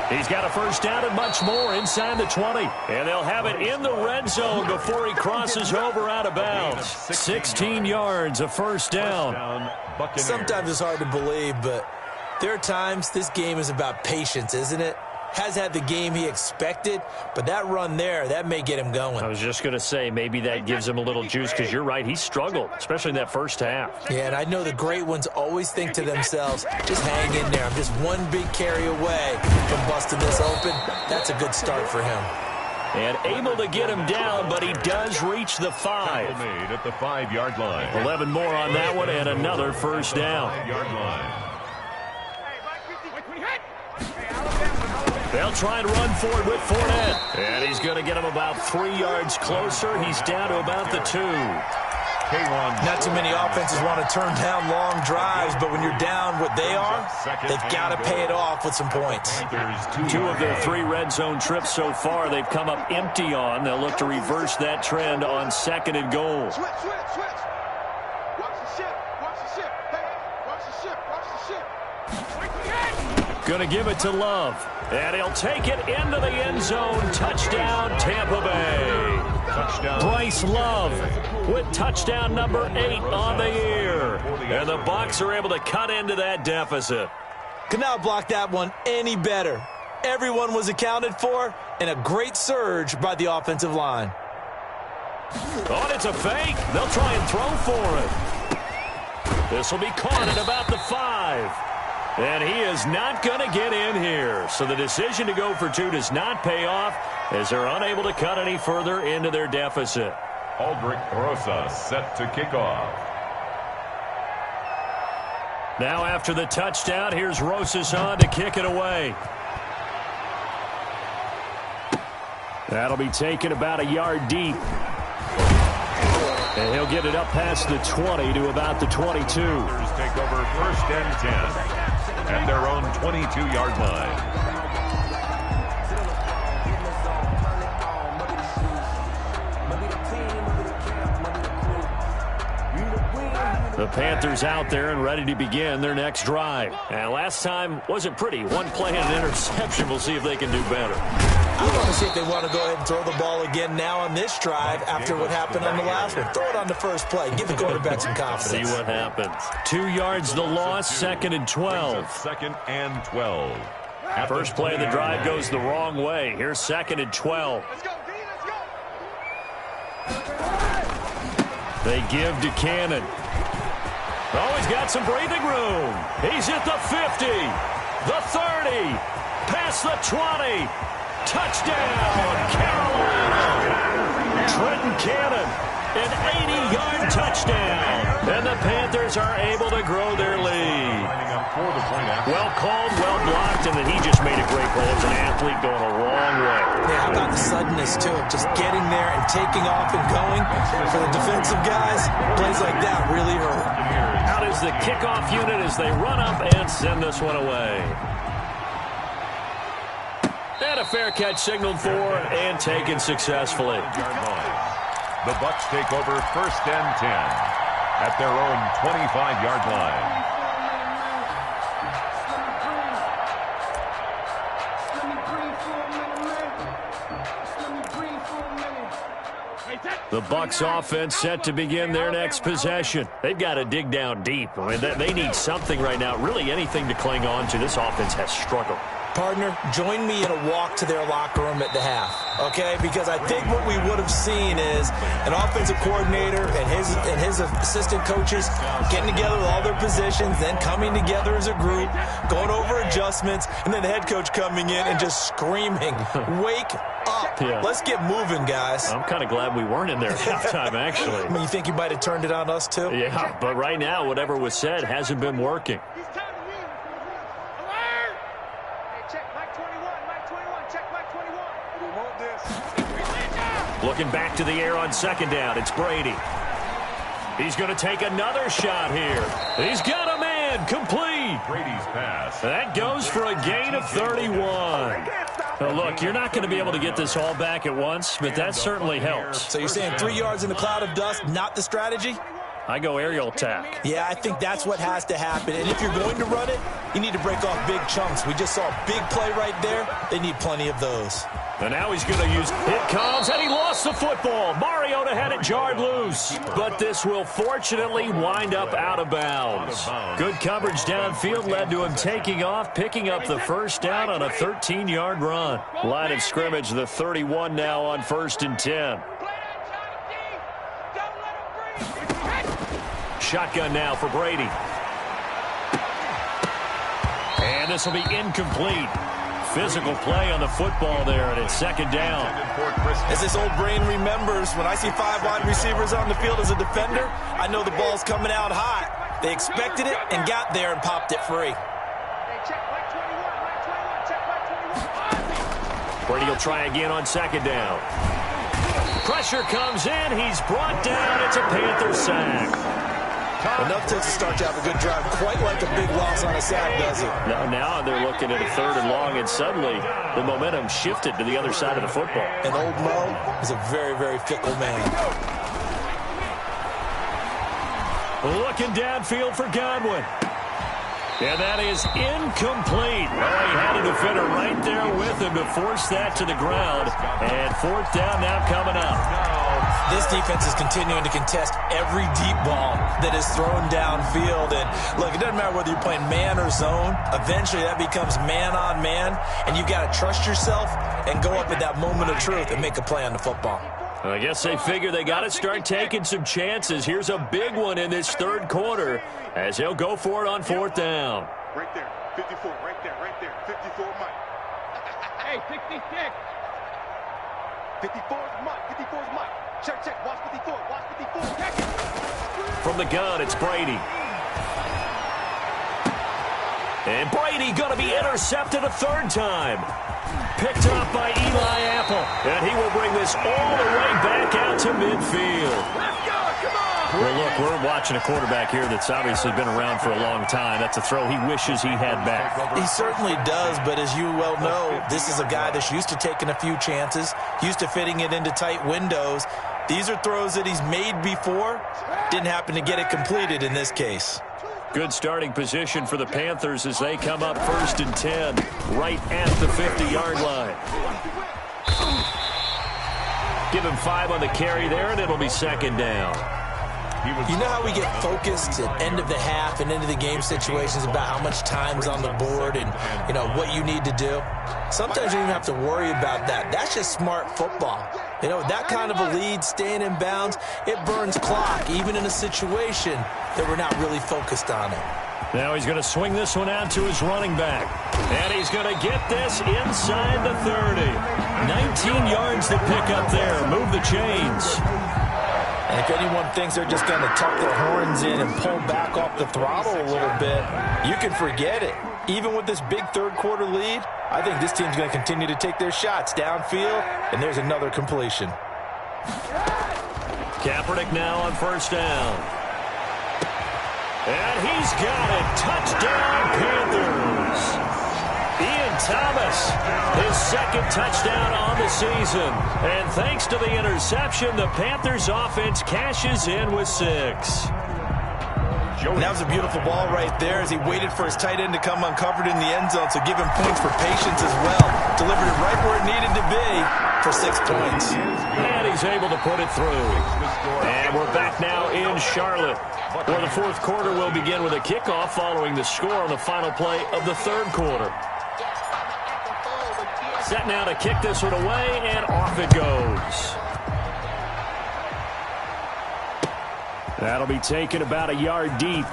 He's got a first down and much more inside the 20. And they'll have it in the red zone before he crosses over out of bounds. 16 yards, a first down. Sometimes it's hard to believe, but there are times this game is about patience, isn't it? Has had the game he expected, but that run there, that may get him going. I was just going to say, maybe that gives him a little juice, because you're right, he struggled, especially in that first half. Yeah, and I know the great ones always think to themselves, just hang in there. I'm just one big carry away from busting this open. That's a good start for him. And able to get him down, but he does reach the 5. Made at the 5-yard line. 11 more on that one, and another first down. 5-yard line. They'll try and run for it with Fournette. And he's going to get him about 3 yards closer. He's down to about the 2. Not too many offenses want to turn down long drives, but when you're down what they are, they've got to pay it off with some points. 2 of their 3 red zone trips so far, they've come up empty on. They'll look to reverse that trend on second and goal. Switch. Watch the ship. Hey, watch the ship. Going to give it to Love. And he'll take it into the end zone. Touchdown, Tampa Bay. Touchdown. Bryce Love with touchdown number 8 on the year. And the Bucs are able to cut into that deficit. Could not block that one any better. Everyone was accounted for, and a great surge by the offensive line. Oh, and it's a fake. They'll try and throw for it. This will be caught at about the 5. And he is not going to get in here. So the decision to go for 2 does not pay off as they're unable to cut any further into their deficit. Aldrich Rosa set to kick off. Now after the touchdown, here's Rosas on to kick it away. That'll be taken about a yard deep. And he'll get it up past the 20 to about the 22. Take over first and 10 at their own 22-yard line. The Panthers out there and ready to begin their next drive. And last time wasn't pretty. One play and an interception. We'll see if they can do better. I want to see if they want to go ahead and throw the ball again now on this drive after what happened on the last one. Throw it on the first play. Give the quarterback some confidence. See what happens. 2 yards the loss, second and 12. Second and 12. First play of the drive goes the wrong way. Here's second and 12. Let's go, D, let's go. They give to Cannon. Oh, he's got some breathing room. He's at the 50. the 30, past the 20. Touchdown, Carolina. Trenton Cannon, an 80-yard touchdown. And the Panthers are able to grow their lead. Well called, well blocked, and then he just made a great play. As an athlete going a long way. Yeah, how about the suddenness, too? Just getting there and taking off and going. For the defensive guys, plays like that really hurt. Out is the kickoff unit as they run up and send this one away. And a fair catch signaled for and taken successfully. The Bucs take over 1st and 10 at their own 25-yard line. The Bucs offense set to begin their next possession. They've got to dig down deep. I mean, they need something right now, really anything to cling on to. This offense has struggled. Partner, join me in a walk to their locker room at the half, okay? Because I think what we would have seen is an offensive coordinator and his assistant coaches getting together with all their positions, then coming together as a group, going over adjustments, and then the head coach coming in and just screaming, "Wake up. Yeah. Let's get moving, guys." I'm kind of glad we weren't in there at halftime, actually. I mean, you think you might have turned it on us, too? Yeah, but right now, whatever was said hasn't been working. Looking back to the air on 2nd down, it's Brady. He's going to take another shot here. He's got a man, complete. Brady's pass. That goes for a gain of 31. Now look, you're not going to be able to get this all back at once, but that certainly helps. So you're saying 3 yards in the cloud of dust, not the strategy? I go aerial attack. Yeah, I think that's what has to happen. And if you're going to run it, you need to break off big chunks. We just saw a big play right there. They need plenty of those. And now he's going to use, it comes, and he lost the football. Mariota had it jarred loose. But this will fortunately wind up out of bounds. Good coverage downfield led to him taking off, picking up the 1st down on a 13-yard run. Line of scrimmage, the 31 now on 1st and 10. Shotgun now for Brady. And this will be incomplete. Physical play on the football there, and it's 2nd down. As this old brain remembers, when I see 5 wide receivers on the field as a defender, I know the ball's coming out hot. They expected it and got there and popped it free. Brady will try again on 2nd down. Pressure comes in. He's brought down. It's a Panther sack. Enough to start to have a good drive, quite like a big loss on a sack, does it? Now they're looking at a 3rd and long, and suddenly the momentum shifted to the other side of the football. And old Mo is a very, very fickle man. Looking downfield for Godwin. And that is incomplete. Well, he had a defender right there with him to force that to the ground. And 4th down now coming up. This defense is continuing to contest every deep ball that is thrown downfield. And look, it doesn't matter whether you're playing man or zone. Eventually that becomes man on man. And you've got to trust yourself and go up at that moment of truth and make a play on the football. I guess they figure they got to start taking some chances. Here's a big one in this 3rd quarter as he'll go for it on 4th down. Right there, 54, right there, 54 Mike. Hey, 66. 54 is Mike. Check, watch 54, Check it. From the gun, it's Brady. And Brady going to be intercepted a 3rd time. Picked up by Eli Apple. And he will bring this all the way back out to midfield. Let's go, come on. Well, look, we're watching a quarterback here that's obviously been around for a long time. That's a throw he wishes he had back. He certainly does, but as you well know, this is a guy that's used to taking a few chances, used to fitting it into tight windows. These are throws that he's made before. Didn't happen to get it completed in this case. Good starting position for the Panthers as they come up 1st and 10, right at the 50-yard line. Give him 5 on the carry there, and it'll be 2nd down. You know how we get focused at end of the half and into the game situations about how much time's on the board and, you know, what you need to do? Sometimes you don't even have to worry about that. That's just smart football. You know, that kind of a lead, staying in bounds, it burns clock, even in a situation that we're not really focused on it. Now he's going to swing this one out to his running back. And he's going to get this inside the 30. 19 yards to pick up there. Move the chains. And if anyone thinks they're just going to tuck their horns in and pull back off the throttle a little bit, you can forget it. Even with this big third-quarter lead, I think this team's going to continue to take their shots downfield, and there's another completion. Kaepernick now on first down. And he's got it. Touchdown, Panthers. Ian Thomas, his second touchdown on the season. And thanks to the interception, the Panthers offense cashes in with 6. And that was a beautiful ball right there as he waited for his tight end to come uncovered in the end zone, so give him points for patience as well. Delivered it right where it needed to be for 6 points. And he's able to put it through. And we're back now in Charlotte, where the fourth quarter will begin with a kickoff following the score on the final play of the third quarter. Set now to kick this one away, and off it goes. That'll be taken about a yard deep.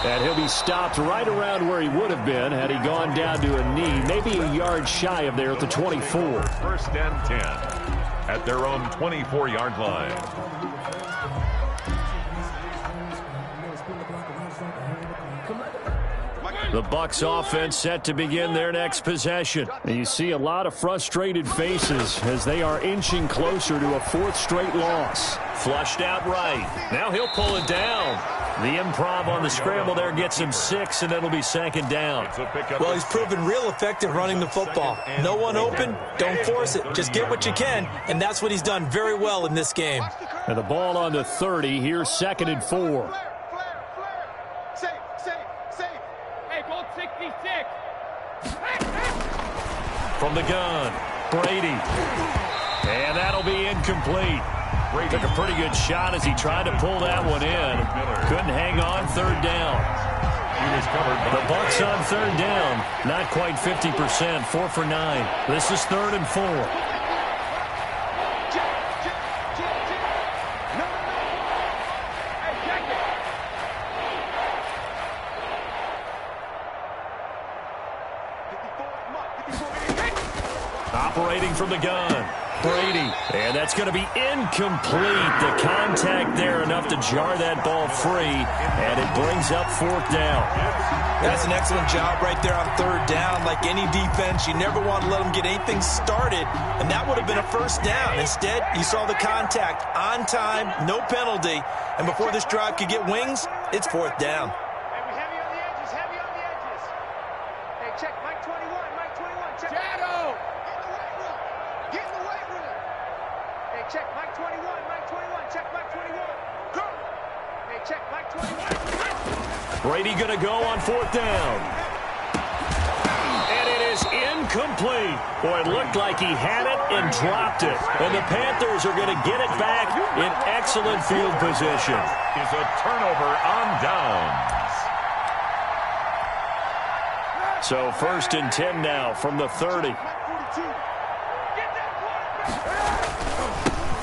And he'll be stopped right around where he would have been had he gone down to a knee, maybe a yard shy of there at the 24. First and 10 at their own 24-yard line. The Bucs offense set to begin their next possession. And you see a lot of frustrated faces as they are inching closer to a 4th straight loss. Flushed out right. Now he'll pull it down. The improv on the scramble there gets him 6, and it'll be second down. Well, he's proven real effective running the football. No one open, don't force it. Just get what you can, and that's what he's done very well in this game. And the ball on the 30. Here's 2nd and 4. From the gun, Brady. And that'll be incomplete. Took a pretty good shot as he tried to pull that one in. Couldn't hang on, third down. The Bucs on third down. Not quite 50%, 4 for 9. This is 3rd and 4. Operating from the gun, Brady. And that's going to be incomplete. The contact there enough to jar that ball free. And it brings up 4th down. That's an excellent job right there on third down. Like any defense, you never want to let them get anything started. And that would have been a first down. Instead, you saw the contact on time, no penalty. And before this drive could get wings, it's 4th down. Heavy on the edges, heavy on the edges. Hey, check Mike 21, Mike 21, check. Shadow! Get in the weight room. Hey, check Mike 21, Mike 21, check Mike 21. Go! Hey, check Mike 21. Brady going to go on 4th down. And it is incomplete. Boy, it looked like he had it and dropped it. And the Panthers are going to get it back in excellent field position. Is a turnover on downs. So 1st and 10 now from the 30.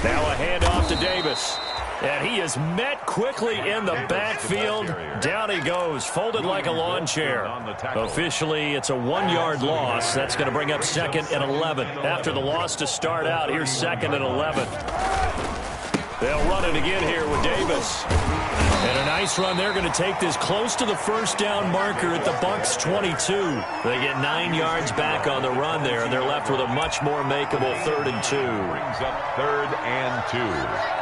Now a handoff to Davis. And he is met quickly in the backfield. Down he goes, folded like a lawn chair. Officially, it's a 1-yard loss. That's going to bring up 2nd and 11. After the loss to start out, here's 2nd and 11. They'll run it again here with Davis. And a nice run. They're going to take this close to the first down marker at the Bucs 22. They get 9 yards back on the run there, and they're left with a much more makeable 3rd and 2. Brings up 3rd and 2.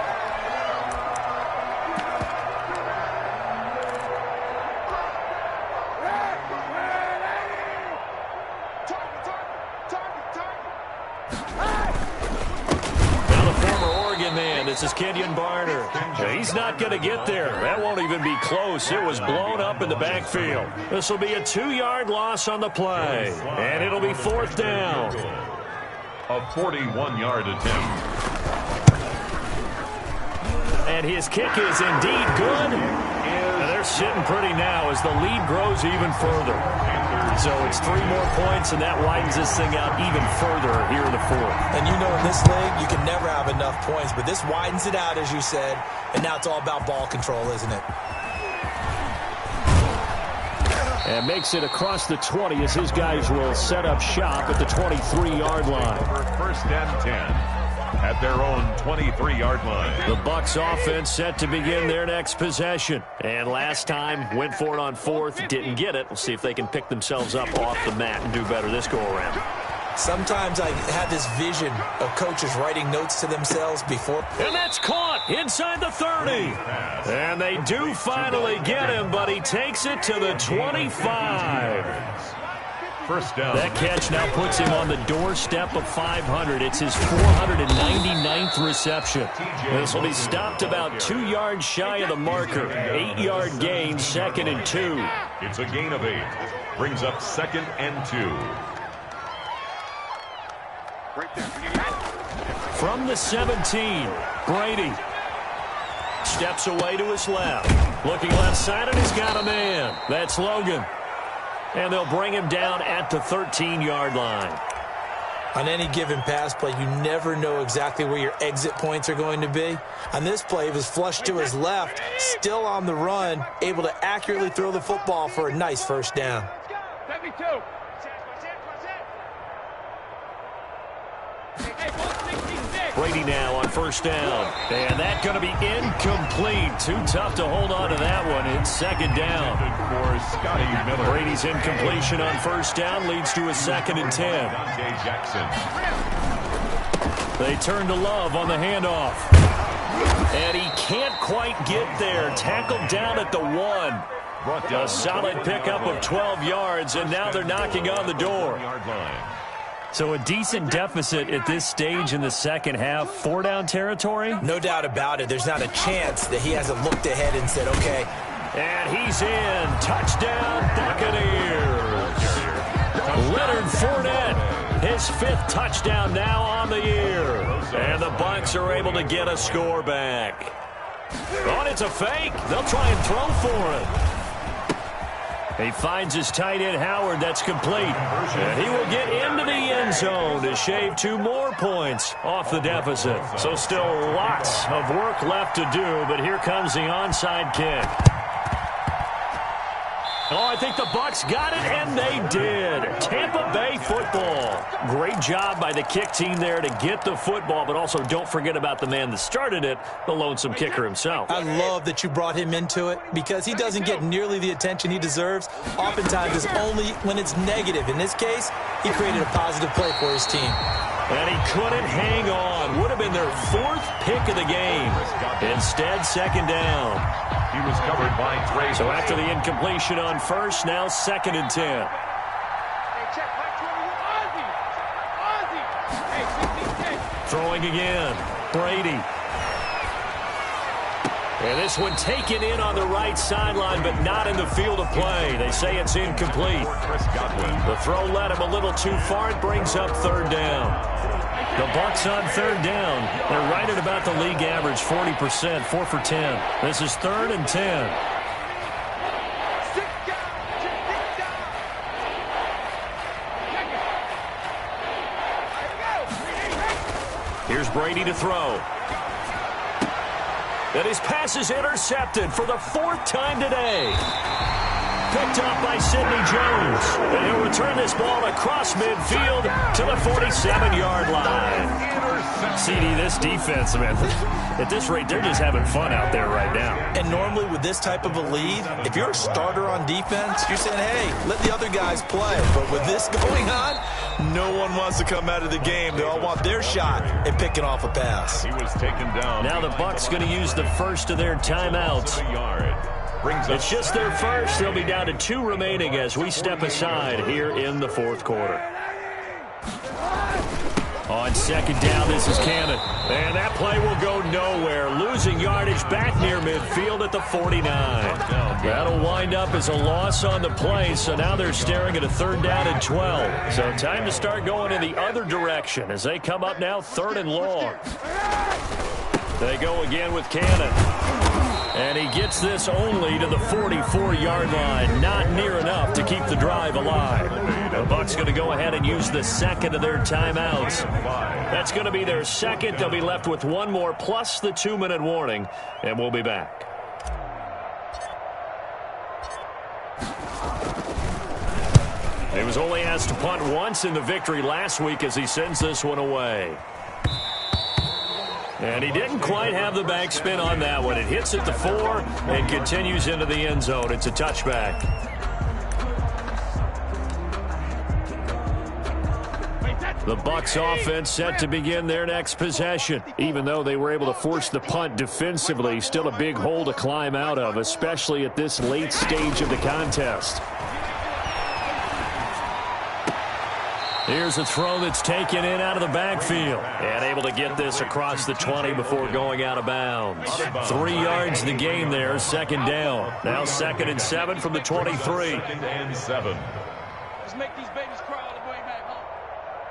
This is Kenyon Barner. He's not going to get there. That won't even be close. It was blown up in the backfield. This will be a 2-yard loss on the play. And it'll be 4th down. A 41-yard attempt. And his kick is indeed good. And they're sitting pretty now as the lead grows even further. So it's 3 more points, and that widens this thing out even further here in the fourth. And you know in this league, you can never have enough points, but this widens it out, as you said, and now it's all about ball control, isn't it? And makes it across the 20 as his guys will set up shop at the 23-yard line. First and 10 at their own 23-yard line. The Bucs offense set to begin their next possession. And last time, went for it on 4th, didn't get it. We'll see if they can pick themselves up off the mat and do better this go-around. Sometimes I have this vision of coaches writing notes to themselves before. And that's caught inside the 30. And they do finally get him, but he takes it to the 25. First down. That catch now puts him on the doorstep of 500. It's his 499th reception. This will be stopped about 2 yards shy of the marker. 8-yard gain, 2nd and 2. It's a gain of 8. Brings up 2nd and 2. From the 17, Brady steps away to his left. Looking left side, and he's got a man. That's Logan. And they'll bring him down at the 13-yard line. On any given pass play, you never know exactly where your exit points are going to be. On this play, he was flushed to his left, still on the run, able to accurately throw the football for a nice first down. 72. Brady now on first down. And that's going to be incomplete. Too tough to hold on to that one. It's 2nd down. For Scotty Miller. Brady's incompletion on first down leads to a 2nd and 10. Jackson. They turn to Love on the handoff. And he can't quite get there. Tackled down at the 1. A solid pickup of 12 yards, and now they're knocking on the door. So a decent deficit at this stage in the second half. 4-down territory? No doubt about it. There's not a chance that he hasn't looked ahead and said, okay. And he's in. Touchdown, Buccaneers. Leonard Fournette, his 5th touchdown now on the year. And the Bucs are able to get a score back. Oh, and it's a fake. They'll try and throw for it. He finds his tight end, Howard. That's complete. And he will get into the end zone to shave 2 more points off the deficit. So still lots of work left to do, but here comes the onside kick. Oh, I think the Bucs got it, and they did. Tampa Bay football. Great job by the kick team there to get the football, but also don't forget about the man that started it, the lonesome kicker himself. I love that you brought him into it because he doesn't get nearly the attention he deserves. Oftentimes it's only when it's negative. In this case, he created a positive play for his team. And he couldn't hang on. Would have been their 4th pick of the game. Instead, 2nd down. He was covered by Trey. So after the incompletion on first, now 2nd and 10. Hey, check, Mike 21. Ozzy. Hey, 16. Throwing again. Brady. And this one taken in on the right sideline, but not in the field of play. They say it's incomplete. The throw led him a little too far. It brings up 3rd down. The Bucs on 3rd down. They're right at about the league average, 40%, 4 for 10. This is 3rd and 10. Here's Brady to throw. And his pass is intercepted for the 4th time today. Picked up by Sidney Jones. And he'll return this ball across midfield to the 47-yard line. CD, this defense, man, at this rate, they're just having fun out there right now. And normally with this type of a lead, if you're a starter on defense, you're saying, hey, let the other guys play. But with this going on, no one wants to come out of the game. They all want their shot at picking off a pass. He was taken down. Now the Bucs going to use the first of their timeouts. It's just their first. They'll be down to 2 remaining as we step aside here in the 4th quarter. On 2nd down, this is Cannon. And that play will go nowhere. Losing yardage back near midfield at the 49. That'll wind up as a loss on the play, so now they're staring at a 3rd down and 12. So time to start going in the other direction as they come up now 3rd and long. They go again with Cannon. And he gets this only to the 44-yard line. Not near enough to keep the drive alive. The Bucs going to go ahead and use the second of their timeouts. That's going to be their second. They'll be left with one more plus the 2-minute warning. And we'll be back. He was only asked to punt once in the victory last week as he sends this one away. And he didn't quite have the back spin on that one. It hits at the 4 and continues into the end zone. It's a touchback. The Bucs offense set to begin their next possession. Even though they were able to force the punt defensively, still a big hole to climb out of, especially at this late stage of the contest. Here's a throw that's taken in out of the backfield. And able to get this across the 20 before going out of bounds. 3 yards the gain there, second down. Now 2nd and 7 from the 23. 2nd and 7. Let's make these babies cry all the way back home.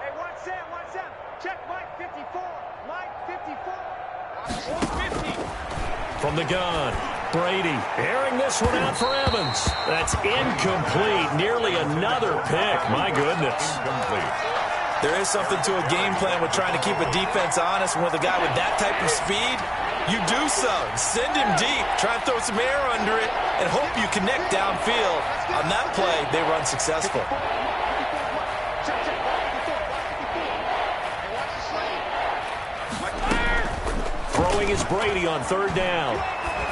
Hey, 1-7. Check Mike 54. Mike 54. 50. From the gun, Brady airing this one out for Evans. That's incomplete. Nearly another pick. My goodness. There is something to a game plan with trying to keep a defense honest. And with a guy with that type of speed, you do so. Send him deep. Try and throw some air under it and hope you connect downfield. On that play, they run successful. Throwing is Brady on 3rd down.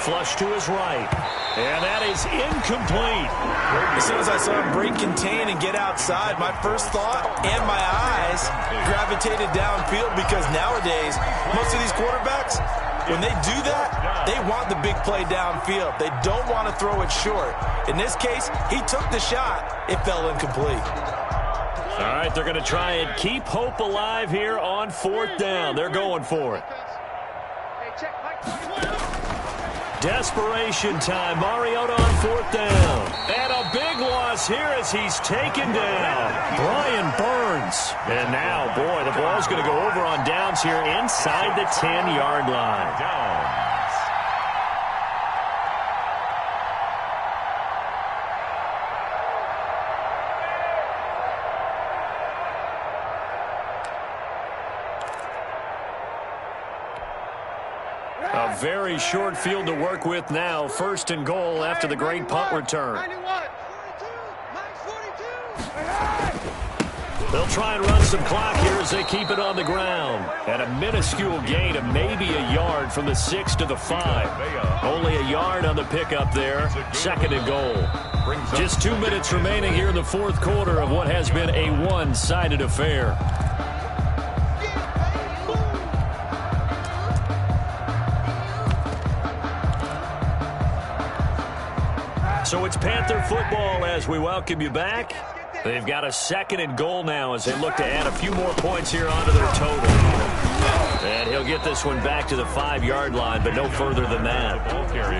Flush to his right. And that is incomplete. As soon as I saw him break contain and get outside, my first thought and my eyes gravitated downfield because nowadays, most of these quarterbacks, when they do that, they want the big play downfield. They don't want to throw it short. In this case, he took the shot. It fell incomplete. All right, they're going to try and keep hope alive here on 4th down. They're going for it. Desperation time. Mariota on 4th down. And a big loss here as he's taken down. Brian Burns. And now, boy, the ball's going to go over on downs here inside the 10-yard line. Downs. A very short field to work with now. 1st and goal after the great punt return. 91. 42. They'll try and run some clock here as they keep it on the ground. And a minuscule gain of maybe a yard from the 6 to the 5. Only a yard on the pickup there. 2nd and goal. Just 2 minutes remaining here in the 4th quarter of what has been a one-sided affair. So it's Panther football as we welcome you back. They've got a 2nd and goal now as they look to add a few more points here onto their total. And he'll get this one back to the 5-yard line, but no further than that.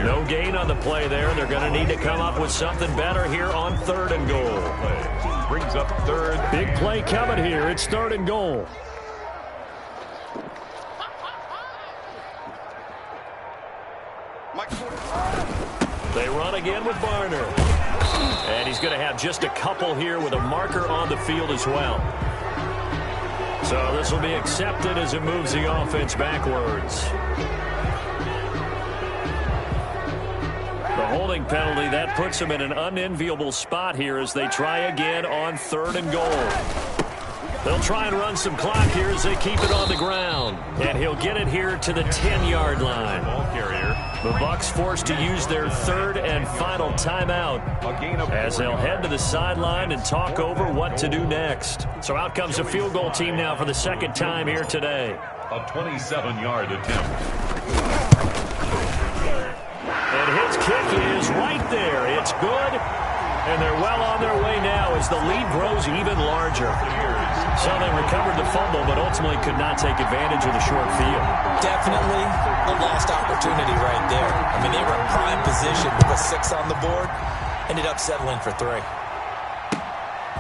No gain on the play there. They're going to need to come up with something better here on 3rd and goal. Brings up 3rd. Big play coming here. It's 3rd and goal. They run again with Barner. And he's going to have just a couple here with a marker on the field as well. So this will be accepted as it moves the offense backwards. The holding penalty, that puts him in an unenviable spot here as they try again on 3rd and goal. They'll try and run some clock here as they keep it on the ground. And he'll get it here to the 10-yard line. Ball carrier. The Bucs forced to use their 3rd and final timeout as they'll head to the sideline and talk over what to do next. So out comes a field goal team now for the 2nd time here today. A 27-yard attempt. And his kick is right there. It's good. And they're well on their way now as the lead grows even larger. So they recovered the fumble, but ultimately could not take advantage of the short field. Definitely a lost opportunity right there. I mean, they were in prime position with a 6 on the board. Ended up settling for 3.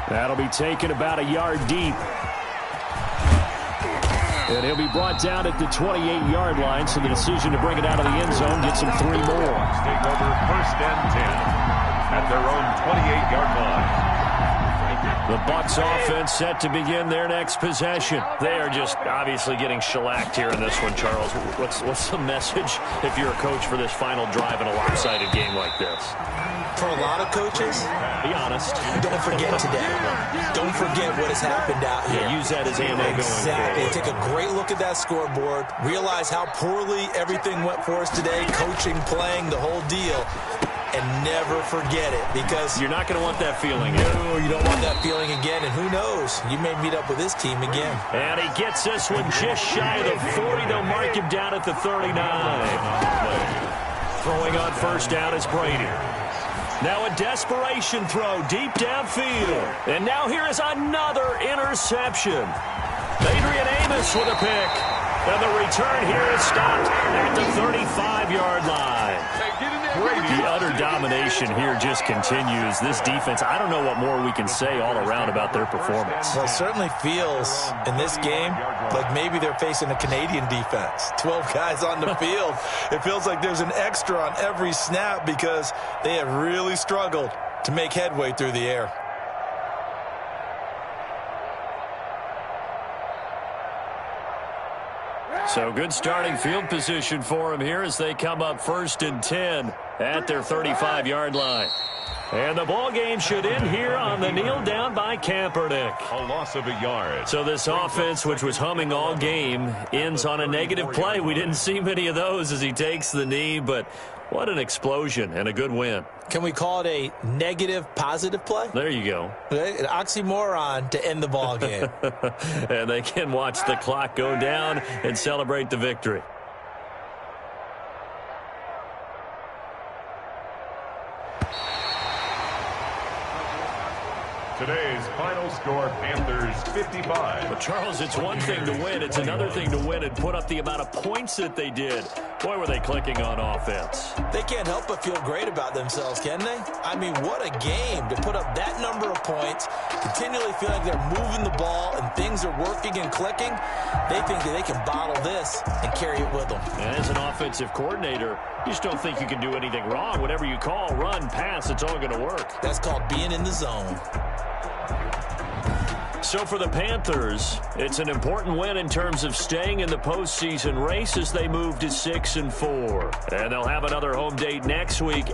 That'll be taken about a yard deep. And he'll be brought down at the 28-yard line, so the decision to bring it out of the end zone gets him 3 more. Take over 1st and 10 at their own 28-yard line. The Bucs offense set to begin their next possession. They are just obviously getting shellacked here in this one, Charles. What's the message if you're a coach for this final drive in a lopsided game like this? For a lot of coaches, be honest. Don't forget today. Don't forget what has happened out here. Yeah, use that as ammo going Exactly. forward. Take a great look at that scoreboard. Realize how poorly everything went for us today. Coaching, playing, the whole deal. And never forget it, because you're not going to want that feeling again. No, you don't want that feeling again. And who knows? You may meet up with this team again. And he gets this one just shy of the 40. They'll mark him down at the 39. Throwing on 1st down is Brady. Now a desperation throw deep downfield. And now here is another interception. Adrian Amos with a pick. And the return here is stopped at the 35-yard line. The utter domination here just continues. This defense, I don't know what more we can say all around about their performance. Well, it certainly feels in this game like maybe they're facing a Canadian defense. 12 guys on the field. It feels like there's an extra on every snap because they have really struggled to make headway through the air. So good starting field position for him here as they come up 1st and 10 at their 35-yard line. And the ball game should end here on the kneel down by Kaepernick. A loss of a yard. So this offense, which was humming all game, ends on a negative play. We didn't see many of those as he takes the knee, but what an explosion and a good win. Can we call it a negative positive play? There you go. An oxymoron to end the ball game. And they can watch the clock go down and celebrate the victory. Today's final score, Panthers 55. But Charles, it's one thing to win. It's another thing to win and put up the amount of points that they did. Boy, were they clicking on offense. They can't help but feel great about themselves, can they? I mean, what a game to put up that number of points, continually feel like they're moving the ball and things are working and clicking. They think that they can bottle this and carry it with them. And as an offensive coordinator, you just don't think you can do anything wrong. Whatever you call, run, pass, it's all going to work. That's called being in the zone. So for the Panthers, it's an important win in terms of staying in the postseason race as they move to 6-4. And they'll have another home date next week.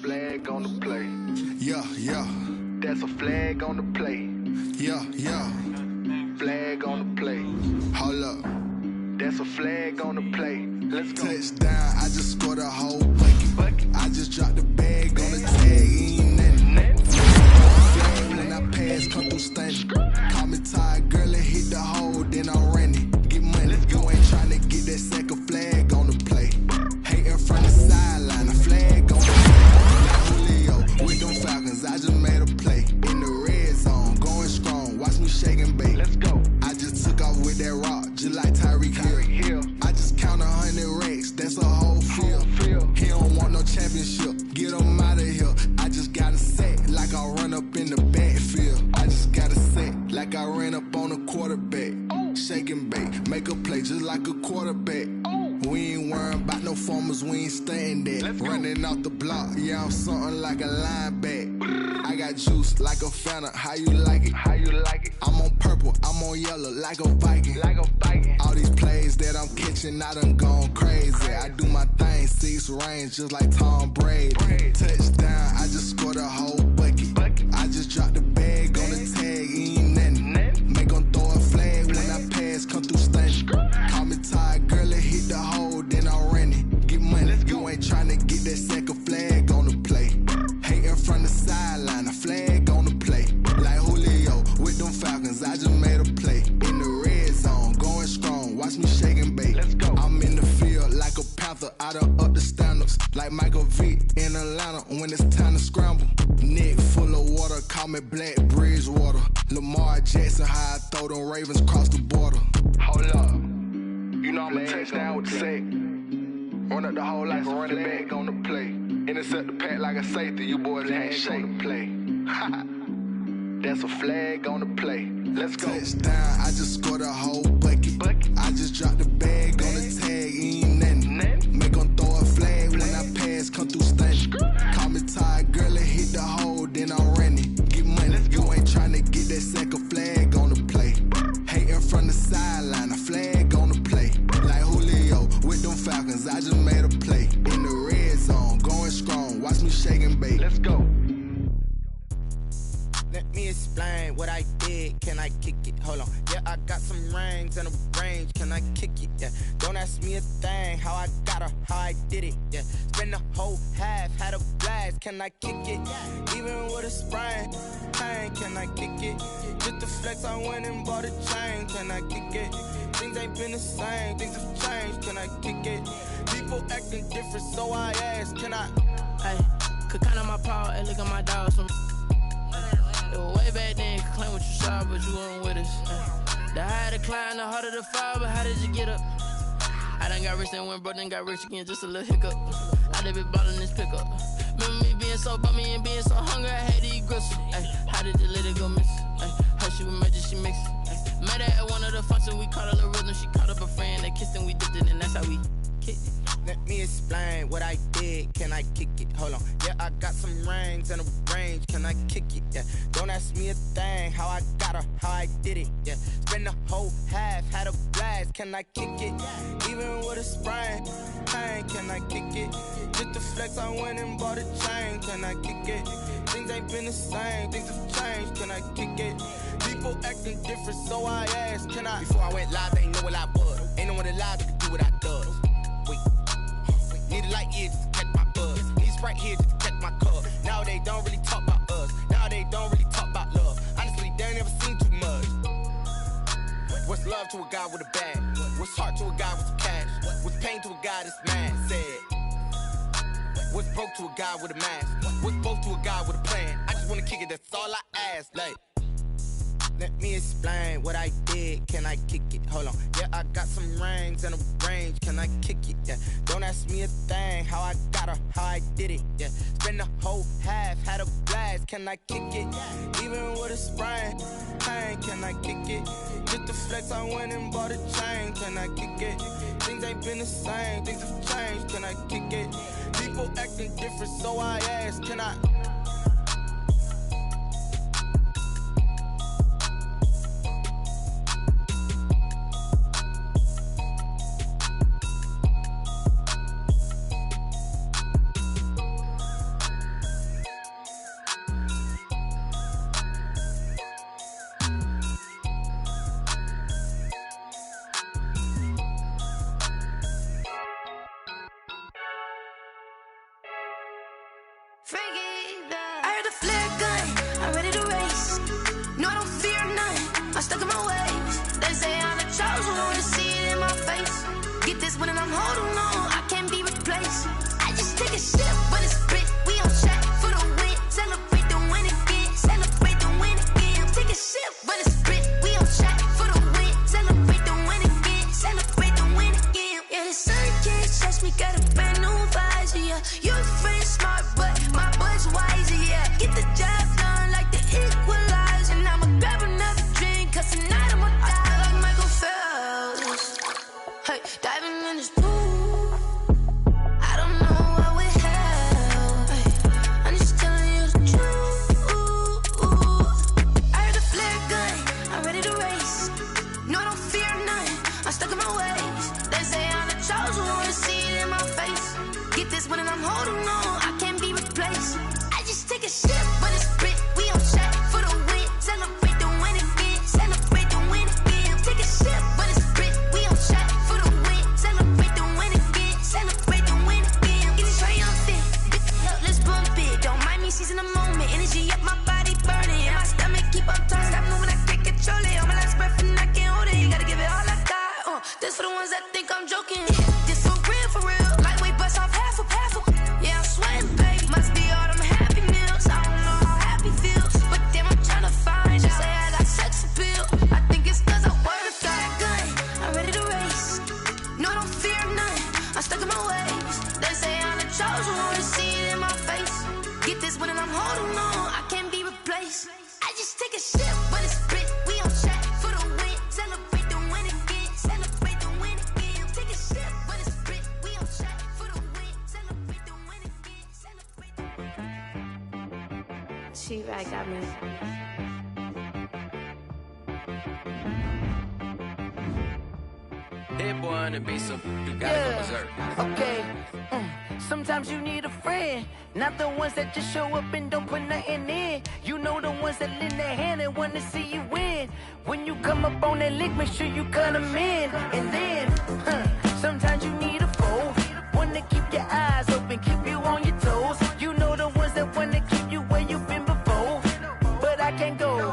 Flag on the play. Yeah, yeah. That's a flag on the play. Yeah, yeah. Flag on the play. Hold up. That's a flag on the play. Let's go. Touchdown, I just scored a whole bucket. I just dropped the bag on the tag, ain't nothing. Flag when I pass, come through stunning. Call me tired, girl, and hit the hole, then I'm running. Get money, you ain't trying to get that second flag on the play. Hating from the sideline, a flag on the play. Like Julio, with them Falcons, I just made a play. In the red zone, going strong, watch me shake and bake. Let's go. I just took off with that rock, just like Tyreek Hill. I just count 100 racks, that's a whole field. He don't want no championship, get him out of here. I just got a set, like I run up in the backfield. I just got a set, like I ran up on a quarterback. Shake and bake, make a play just like a quarterback. We ain't worrying about no formers, we ain't staying there. Running off the block, yeah, I'm something like a linebacker. I got juice like a Fanta, how you like it? How you like it? I'm on purple, I'm on yellow, like a Viking. Like a Viking. All these plays that I'm catching, I done gone crazy. I do my thing, 6 range, just like Tom Brady. Touchdown, I just scored a whole bucket. I just dropped the bag on the tag, ain't nothing. Make them throw a flag when I pass, come through stunning. Call me tired, girl, and hit the hole, then I'm running. Get money, you ain't trying to get that second flag on the play. Hating from the sideline, a flag on the play. Like Julio, with them Falcons, I just made a play. In the red zone, going strong, watch me shake and bake. Let's go. I'm in the field like a Panther, I done up the standards. Like Michael Vick in Atlanta, when it's time to scramble. Neck full of water, call me Black Bridgewater. Lamar Jackson, how I throw them Ravens across the border. Hold up. You know I'm a touchdown with the sack. Run up the whole like a running back on the play. Intercept the pack like a safety. You boys ain't shake the play. That's a flag on the play. Let's go. Touchdown, I just scored a whole bucket. I just dropped the bag on the tag, ain't nothing. Make 'em throw a flag when I pass, come through stunning. Call me tired, girl, and hit the hole, then I'm running. Get money, you ain't tryna get that second flag on the play. Hating from the sideline, a flag on the play. Like Julio with them Falcons, I just made a play. In the red zone, going strong, watch me shake and bake. Let's go. Let me explain what I did. Can I kick it? Hold on. Yeah, I got some rings and a range. Can I kick it? Yeah. Don't ask me a thing. How I got her, how I did it. Yeah. Spend the whole half, had a blast. Can I kick it? Even with a sprain. Pain, can I kick it? Just the flex, I went and bought a chain. Can I kick it? Things ain't been the same. Things have changed. Can I kick it? People acting different, so I ask. Can I? Hey, could count on my power and look at my dogs from. Way back then, you could claim what you saw, but you weren't with us. The higher the climb, the harder the fall, but how did you get up? I done got rich and went broke, then got rich again, just a little hiccup. I done been ballin' this pickup. Remember me being so bummy and being so hungry, I had to eat gristle. How did you let it go miss? Her she was magic, she mixed. Met her at one of the functions, we caught a little rhythm. She caught up a friend, they kissed and we dipped it, and that's how we kicked it. Let me explain what I did. Can I kick it? Hold on. Yeah, I got some rings and a range. Can I kick it? Yeah. Don't ask me a thing. How I got her, how I did it. Yeah. Spend the whole half, had a blast. Can I kick it? Even with a sprain. Pain, can I kick it? Just the flex, I went and bought a chain. Can I kick it? Things ain't been the same. Things have changed. Can I kick it? People acting different, so I asked. Can I? Before I went live, they ain't know what I was. Ain't no one alive that could do what I does. Need a light here just to catch my buzz. Need Sprite here just to catch my cup. Now they don't really talk about us. Now they don't really talk about love. Honestly, they ain't never seen too much. What's love to a guy with a bag? What's heart to a guy with some cash? What's pain to a guy that's mad? Said. What's broke to a guy with a mask? What's both to a guy with a plan? I just wanna kick it, that's all I ask. Like. Let me explain what I did. Can I kick it? Hold on. Yeah, I got some rings and a range. Can I kick it? Yeah. Don't ask me a thing. How I got her, how I did it. Yeah. Spend the whole half, had a blast. Can I kick it? Even with a sprain. Pain, can I kick it? Just the flex, I went and bought a chain. Can I kick it? Things ain't been the same. Things have changed. Can I kick it? People acting different, so I ask. Can I? I heard the flare gun, I'm ready to race. No, I don't fear none, I'm stuck in my ways. They say I'm the chosen one, see it in my face. Get this one and I'm holding on, I can't be replaced. I just take a sip, but it's spit, we on track for the win. Celebrate the win again, celebrate the win again. Take a sip, but it's spit, we on track for the win. Celebrate the win again, celebrate the win again. Yeah, the sun can't touch me, got a brand new visor, yeah. Your friend's smart, but my boy's wiser, yeah. Get the job done like the equalizer. And I'ma grab another drink, cause tonight I'ma die like Michael Phelps. Hey, diving in this pool, I don't know what would help. Hey, I'm just telling you the truth. I heard the flare gun, I'm ready to race. No, I don't fear none, I'm stuck in my ways. They say I'm the chosen one, see it in my face. Get this one and I'm holding Take a sip, but it's split. We on track for the win. Celebrate the win again. Celebrate the win again. Take a sip, but it's split. We on track for the win. Celebrate the win again. Celebrate the She-Rag got me. Hit boy on the beat, so you gotta go berserk. Okay. Sometimes you need a friend, not the ones that just show up and don't put nothing in. You know the ones that lend their hand and wanna see you win. When you come up on that lick, make sure you cut them in. And then, sometimes you need a foe, one to keep your eyes open, keep you on your toes. You know the ones that wanna keep you where you've been before. But I can't go,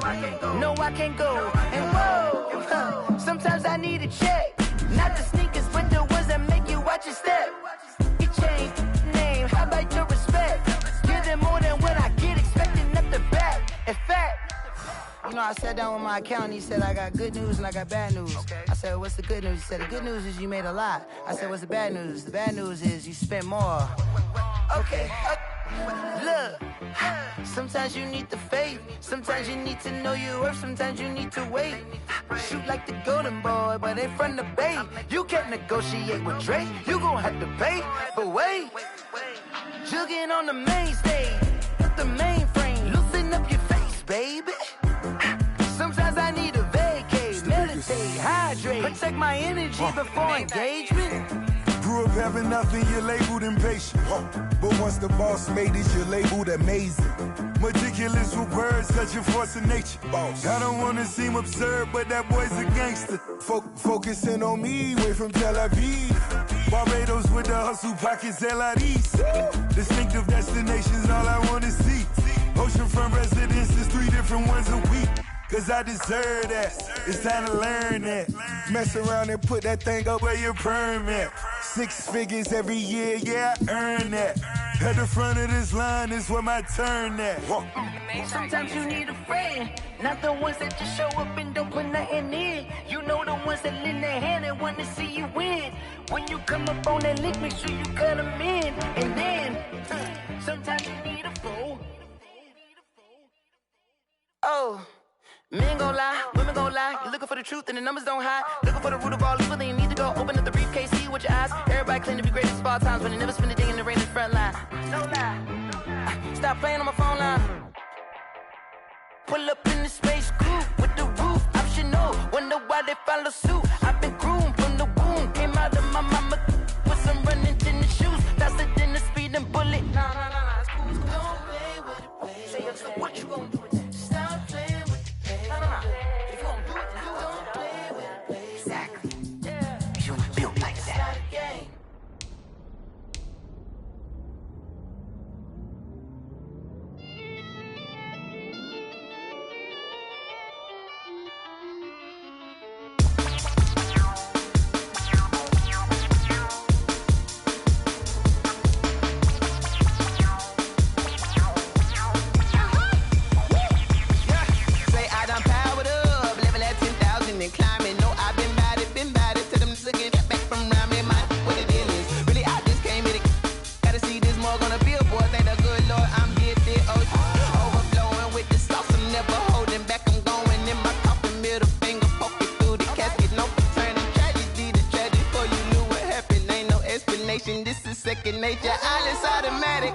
no I can't go. And whoa, sometimes I need a check, not the sneakers, but the ones that make you watch your step. Change name, how about your respect? Give them more than what I get, expecting nothing back. In fact, you know, I sat down with my accountant, he said, I got good news and I got bad news. Okay. I said, what's the good news? He said, the good news is you made a lot. I said, what's the bad news? The bad news is you spent more. Okay. Look, sometimes you need the faith, sometimes you need to know your worth, sometimes you need to wait. Shoot like the golden boy, but ain't from the bay. You can't negotiate with Drake, you gon' have to pay. But wait, jugging on the main stage, the mainframe, loosen up your face, baby. Sometimes I need a vacate, meditate, hydrate, protect my energy before engagement. Grew up having nothing, you're labeled impatient. But once the boss made it, you're labeled amazing. Meticulous with words, such a force of nature. I don't wanna seem absurd, but that boy's a gangster. Focusing on me, way from Tel Aviv. Barbados with the hustle pockets, LIDs. Distinctive destinations, all I wanna see. Oceanfront residences, 3 different ones a week. Cause I deserve that, it's time to learn that. Mess around and put that thing up where your permit. 6 figures every year, yeah, I earn that. At the front of this line is where my turn at. Sometimes you need a friend, not the ones that just show up and don't put nothing in. You know the ones that lend their hand and want to see you win. When you come up on that lick, make sure you cut them in. And then, sometimes you need a foe. Oh. Men gon' lie, women gon' lie. You're looking for the truth and the numbers don't hide. Looking for the root of all evil, then you need to go open up the briefcase, see with your eyes. Everybody claim to be great at all times, but they never spend a day in the rain in the front line. No lie. Stop playing on my phone line. Pull up in the space coupe with the roof optional. Wonder why they follow suit. I've been groomed from the womb. Came out of my mama with some running tennis shoes. Faster than the speeding bullet. No, it's cool. Don't play with it, play. Say so what you gon' do? Stop playing. If you gon' do it, then don't play with it. Exactly. Yeah. You built like that. This is second nature, all is automatic.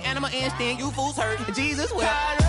Animal instinct, you fools hurt. Jesus will.